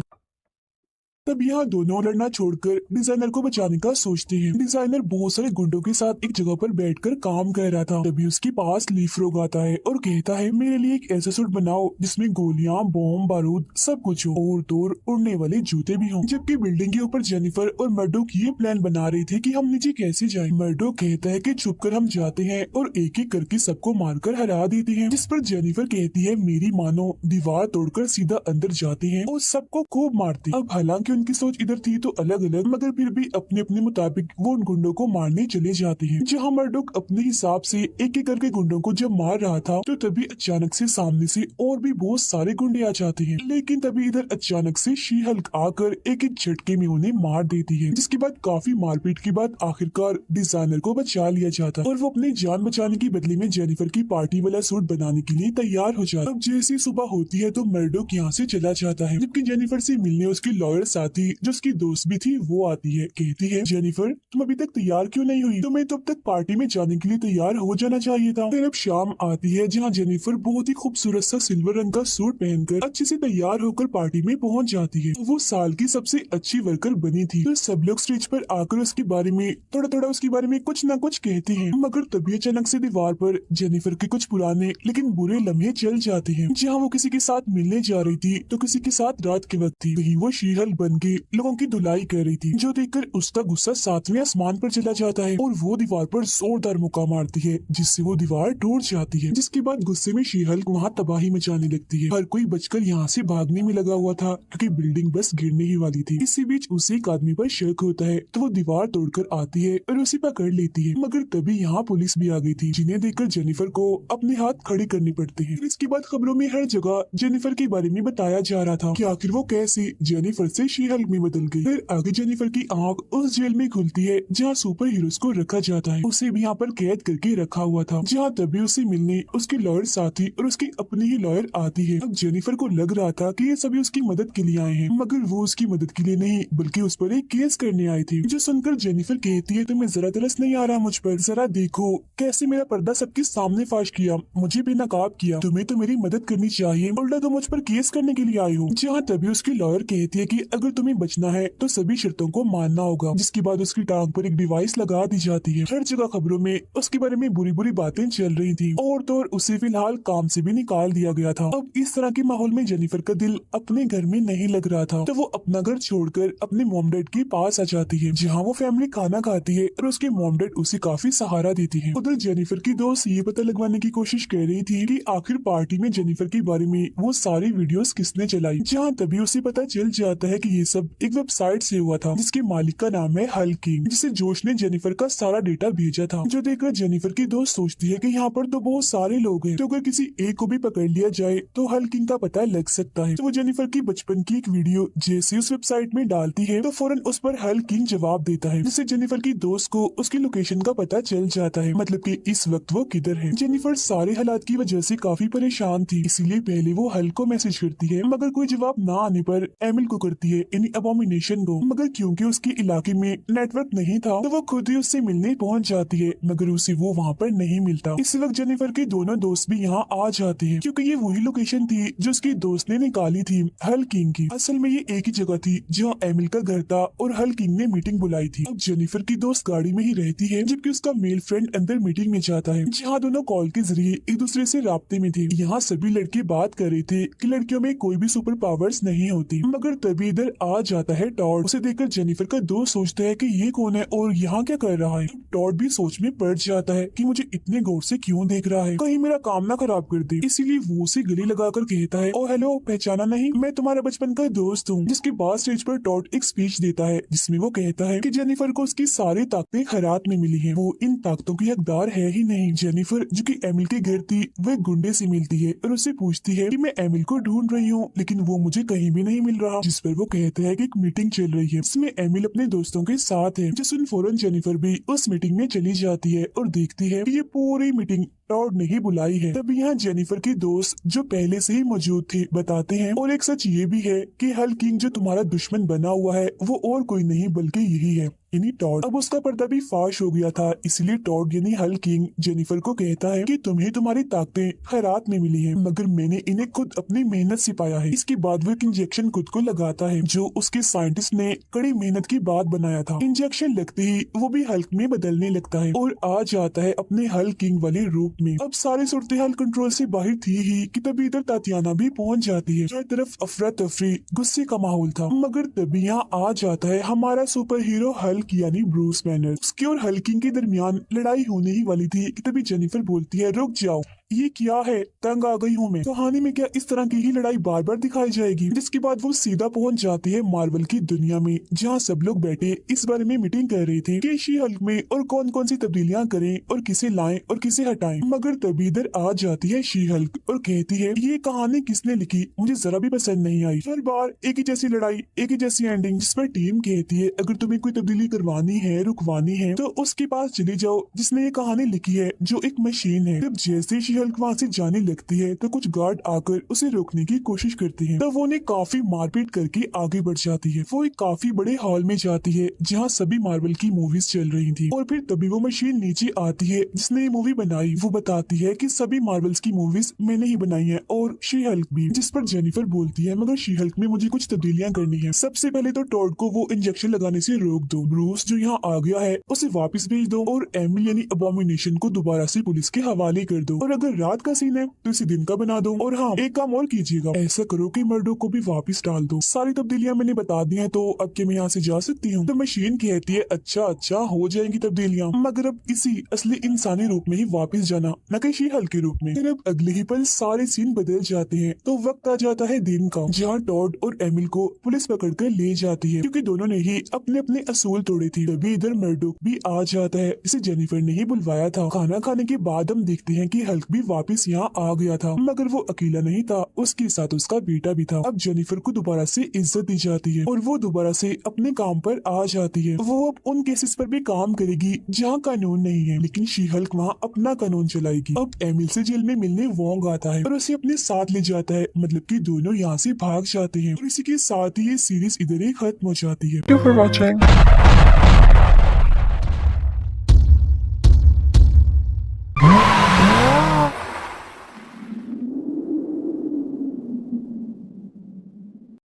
तब यहाँ दोनों लड़ना छोड़कर डिजाइनर को बचाने का सोचते हैं। डिजाइनर बहुत सारे गुंडों के साथ एक जगह पर बैठकर काम कर रहा था। तभी उसके पास ली फ्रॉक आता है और कहता है मेरे लिए एक ऐसा सूट बनाओ जिसमें गोलियां, बॉम्ब, बारूद सब कुछ हो और दूर उड़ने वाले जूते भी हों। जबकि बिल्डिंग के ऊपर जेनिफर और मर्डोक ये प्लान बना रहे थे कि हम नीचे कैसे जाएं। मर्डोक कहता है कि छुपकर हम जाते हैं और एक एक करके सबको मारकर हरा देते हैं, जिस पर जेनिफर कहती है मेरी मानो दीवार तोड़कर सीधा अंदर जाते हैं और सबको खूब मारते। अब हालांकि उनकी सोच इधर थी तो अलग अलग, मगर फिर भी अपने अपने मुताबिक वो उन गुंडों को मारने चले जाते हैं। जहाँ मर्डोक अपने हिसाब से एक एक करके गुंडों को जब मार रहा था तो तभी अचानक से सामने से और भी बहुत सारे गुंडे आ जाते हैं। लेकिन तभी इधर अचानक से शी हल्क आकर एक एक झटके में उन्हें मार देती है, जिसके बाद काफी मारपीट के बाद आखिरकार डिजाइनर को बचा लिया जाता है और वो अपनी जान बचाने की बदले में जेनिफर की पार्टी वाला सूट बनाने के लिए तैयार हो जाता है। अब जैसी सुबह होती है तो मर्डोक यहाँ से चला जाता है, जबकि जेनिफर से मिलने उसकी लॉयर साथी जो उसकी दोस्त भी थी वो आती है। कहती है जेनिफर तुम अभी तक तैयार क्यों नहीं हुई, तुम्हें तो अब तक पार्टी में जाने के लिए तैयार हो जाना चाहिए था। फिर अब शाम आती है जहाँ जेनिफर बहुत ही खूबसूरत सा सिल्वर रंग का सूट पहनकर अच्छे से तैयार होकर पार्टी में पहुँच जाती है। वो साल की सबसे अच्छी वर्कर बनी थी, तो सब लोग स्टेज पर आकर उसके बारे में थोड़ा थोड़ा उसके बारे में कुछ न कुछ कहते हैं। मगर तभी अचानक से दीवार पर जेनिफर के कुछ पुराने लेकिन बुरे लम्हे चल जाते हैं। जहाँ वो किसी के साथ मिलने जा रही थी तो किसी के साथ रात के वक्त थी, वहीं वो शी हल्क बन के लोगों की धुलाई कर रही थी, जो देखकर उसका गुस्सा 7वें आसमान पर चला जाता है और वो दीवार पर जोरदार मुक्का मारती है, जिससे वो दीवार टूट जाती है। जिसके बाद गुस्से में शी हल्क वहाँ तबाही मचाने लगती है। हर कोई बचकर यहाँ से भागने में लगा हुआ था क्योंकि बिल्डिंग बस गिरने ही वाली थी। इसी बीच उसे एक आदमी पर शक होता है तो वो दीवार तोड़कर आती है और उसे पकड़ लेती है। मगर तभी यहाँ पुलिस भी आ गई थी, जिन्हें देखकर जेनिफर को अपने हाथ खड़े करने पड़ते हैं। इसके बाद खबरों में हर जगह जेनिफर के बारे में बताया जा रहा था कि आखिर वो कैसे जेनिफर से शी हल्क में बदल गई। फिर आगे जेनिफर की आंख उस जेल में खुलती है जहाँ सुपर हीरोज को रखा जाता है। उसे भी यहाँ पर कैद करके रखा हुआ था, जहाँ तभी उसे मिलने उसके लॉयर साथी और उसकी अपनी ही लॉयर आती है। अब जेनिफर को लग रहा था कि ये सभी उसकी मदद के लिए आए हैं, मगर वो उसकी मदद के लिए नहीं बल्कि उस पर एक केस करने आए थे। जो सुनकर जेनिफर कहती है तुम्हें जरा तरस नहीं आ रहा मुझ पर, जरा देखो कैसे मेरा पर्दा सबके सामने फाश किया, मुझे बेनकाब किया, तुम्हें तो मेरी मदद करनी चाहिए, उल्टा तुम मुझ पर केस करने के लिए आए हो। जहाँ तभी उसकी लॉयर कहती है कि अगर तुम्हें बचना है तो सभी शर्तों को मानना होगा। जिसके बाद उसकी टांग पर एक डिवाइस लगा दी जाती है। हर जगह खबरों में उसके बारे में बुरी बुरी बातें चल रही थी और तो और उसे फिलहाल काम से भी निकाल दिया गया था। अब इस तरह के माहौल में जेनिफर का दिल अपने घर में नहीं लग रहा था, तो वो अपना घर छोड़कर अपने मॉम डैड के पास आ जाती है, जहाँ वो फैमिली खाना खाती है और उसके मॉम डैड उसे काफी सहारा देती है। उधर जेनिफर की दोस्त ये पता लगवाने की कोशिश कर रही थी कि आखिर पार्टी में जेनिफर के बारे में वो सारी वीडियोस किसने चलाई। जहाँ तभी उसे पता चल जाता है कि ये सब एक वेबसाइट से हुआ था जिसके मालिक का नाम है हल्क किंग, जिसे जोश ने जेनिफर का सारा डेटा भेजा था। जो देखकर जेनिफर की दोस्त सोचती है कि यहाँ पर तो बहुत सारे लोग हैं, तो अगर किसी एक को भी पकड़ लिया जाए तो हल्क किंग का पता लग सकता है। तो वो जेनिफर की बचपन की एक वीडियो जैसे उस वेबसाइट में डालती है तो फौरन उस पर हल्क किंग जवाब देता है, जिससे जेनिफर की दोस्त को उसकी लोकेशन का पता चल जाता है, मतलब कि इस वक्त वो किधर है। जेनिफर सारे हालात की वजह से काफी परेशान थी, इसीलिए पहले वो हल्क को मैसेज करती है, मगर कोई जवाब ना आने पर एमिल को करती है यानी अबोमिनेशन को, मगर क्योंकि उसके इलाके में नेटवर्क नहीं था तो वो खुद ही उससे मिलने पहुंच जाती है, मगर उसे वो वहाँ पर नहीं मिलता। इस वक्त जेनिफर के दोनों दोस्त भी यहाँ आ जाते हैं क्योंकि ये वही लोकेशन थी जो उसके दोस्त ने निकाली थी हल किंग की। असल में ये एक ही जगह थी जहाँ एमिल का घर था और हल किंग ने मीटिंग बुलाई थी। अब जेनिफर की दोस्त गाड़ी में ही रहती है जबकि उसका मेल फ्रेंड अंदर मीटिंग में जाता है जहाँ दोनों कॉल के जरिए एक दूसरे से राब्ते में थे। यहाँ सभी लड़के बात कर रहे थे कि लड़कियों में कोई भी सुपर पावर्स नहीं होती, मगर तभी इधर आ जाता है टॉड। उसे देखकर जेनिफर का दोस्त सोचता है कि ये कौन है और यहाँ क्या कर रहा है। टॉड भी सोच में पड़ जाता है कि मुझे इतने गौर से क्यों देख रहा है, कहीं मेरा काम ना खराब कर दे। इसीलिए वो उसे गले लगाकर कहता है, ओ हेलो, पहचाना नहीं, मैं तुम्हारा बचपन का दोस्त हूँ। जिसके बाद स्टेज पर टॉड एक स्पीच देता है जिसमें वो कहता है कि जेनिफर को उसकी सारी ताकतें खैरात में मिली हैं, वो इन ताकतों की हकदार है ही नहीं। जेनिफर जो कि एमिल के घर थी वो एक गुंडे से मिलती है और उससे पूछती है कि मैं एमिल को ढूंढ रही हूँ लेकिन वो मुझे कहीं भी नहीं मिल रहा। जिस पर वो कहता है कि एक मीटिंग चल रही है जिसमें एमिल अपने दोस्तों के साथ है। जो सुन फौरन जेनिफर भी उस मीटिंग में चली जाती है और देखती है कि ये पूरी मीटिंग टॉड ने ही बुलाई है। तब यहाँ जेनिफर के दोस्त जो पहले से ही मौजूद थे बताते हैं, और एक सच ये भी है कि हल किंग जो तुम्हारा दुश्मन बना हुआ है वो और कोई नहीं बल्कि यही है, यानी टॉड। अब उसका पर्दा भी फाश हो गया था, इसलिए टॉड यानी हल किंग जेनिफर को कहता है कि तुम्हें तुम्हारी ताकतें खैरात में मिली हैं, मगर मैंने इन्हें खुद अपनी मेहनत से पाया है। इसके बाद वो एक इंजेक्शन खुद को लगाता है जो उसके साइंटिस्ट ने कड़ी मेहनत के बाद बनाया था। इंजेक्शन लगते ही वो भी हल्क में बदलने लगता है और आ जाता है अपने हल किंग वाले रूप में। अब सारी सूरत हाल कंट्रोल से बाहर थी ही कि तभी इधर तातियाना भी पहुंच जाती है। हर तरफ अफरा तफरी गुस्से का माहौल था, मगर तभी यहाँ आ जाता है हमारा सुपर हीरो हल्क यानी ब्रूस बैनर। उसके और हल्क किंग के दरमियान लड़ाई होने ही वाली थी कि तभी जेनिफर बोलती है, रुक जाओ, ये क्या है, तंग आ गई हूँ मैं। कहानी में क्या इस तरह की ही लड़ाई बार बार दिखाई जाएगी? जिसके बाद वो सीधा पहुंच जाती है मार्वल की दुनिया में जहाँ सब लोग बैठे इस बारे में मीटिंग कर रहे थे कि शी हल्क में और कौन कौन सी तब्दीलियां करें और किसे लाएं और किसे हटाएं। मगर तभी इधर आ जाती है शी हल्क और कहती है, ये कहानी किसने लिखी, मुझे जरा भी पसंद नहीं आई। हर बार एक ही जैसी लड़ाई, एक ही जैसी एंडिंग, जिस पर टीम कहती है अगर तुम्हें कोई तब्दीली करवानी है, रुकवानी है तो उसके पास चले जाओ जिसने ये कहानी लिखी है, जो एक मशीन है। जब जैसे शी हल्क वहाँ से जाने लगती है तो कुछ गार्ड आकर उसे रोकने की कोशिश करते हैं, तब वो उन्हें काफी मारपीट करके आगे बढ़ जाती है। वो एक काफी बड़े हॉल में जाती है जहाँ सभी मार्वल की मूवीज चल रही थी, और फिर तभी वो मशीन नीचे आती है जिसने ये मूवी बनाई। वो बताती है कि सभी मार्वल्स की मूवीज मैंने ही बनाई है और शी हल्क भी। जिस पर जेनिफर बोलती है, मगर शी हल्क में मुझे कुछ तब्दीलियां करनी है। सबसे पहले तो टॉड को वो इंजेक्शन लगाने से रोक दो, ब्रूस जो यहाँ आ गया है उसे वापस भेज दो, और एमिल यानी अबोमिनेशन को दोबारा से पुलिस के हवाले कर दो, और अगर रात का सीन है तो इसे दिन का बना दो। और हाँ, एक काम और कीजिएगा, ऐसा करो कि मर्डो को भी वापस डाल दो। सारी तब्दीलियां मैंने बता दी हैं, तो अब के मैं यहाँ से जा सकती हूँ? तो मशीन कहती है, अच्छा अच्छा, हो जाएंगी तब्दीलियां, मगर अब इसी असली इंसानी रूप में ही वापस जाना, न कि शी हल्क के रूप में। फिर अब अगले ही पल सारे सीन बदल जाते हैं, तो वक्त आ जाता है दिन का जहाँ टॉड और एमिल को पुलिस पकड़ कर ले जाती है क्योंकि दोनों ने ही अपने अपने असूल तोड़े थे। तभी इधर मर्डो भी आ जाता है, इसे जेनिफर ने ही बुलवाया था। खाना खाने के बाद हम देखते हैं कि हल्क भी वापस यहाँ आ गया था, मगर वो अकेला नहीं था, उसके साथ उसका बेटा भी था। अब जेनिफर को दोबारा से इज्जत दी जाती है और वो दोबारा से अपने काम पर आ जाती है। वो अब उन केसेस पर भी काम करेगी जहाँ कानून नहीं है, लेकिन शी हल्क वहाँ अपना कानून चलाएगी। अब एमिल से जेल में मिलने वोंग आता है और उसे अपने साथ ले जाता है, मतलब कि दोनों यहाँ से भाग जाते हैं, और इसी के साथ ही ये सीरीज इधर ही खत्म हो जाती है। Thank you for watching.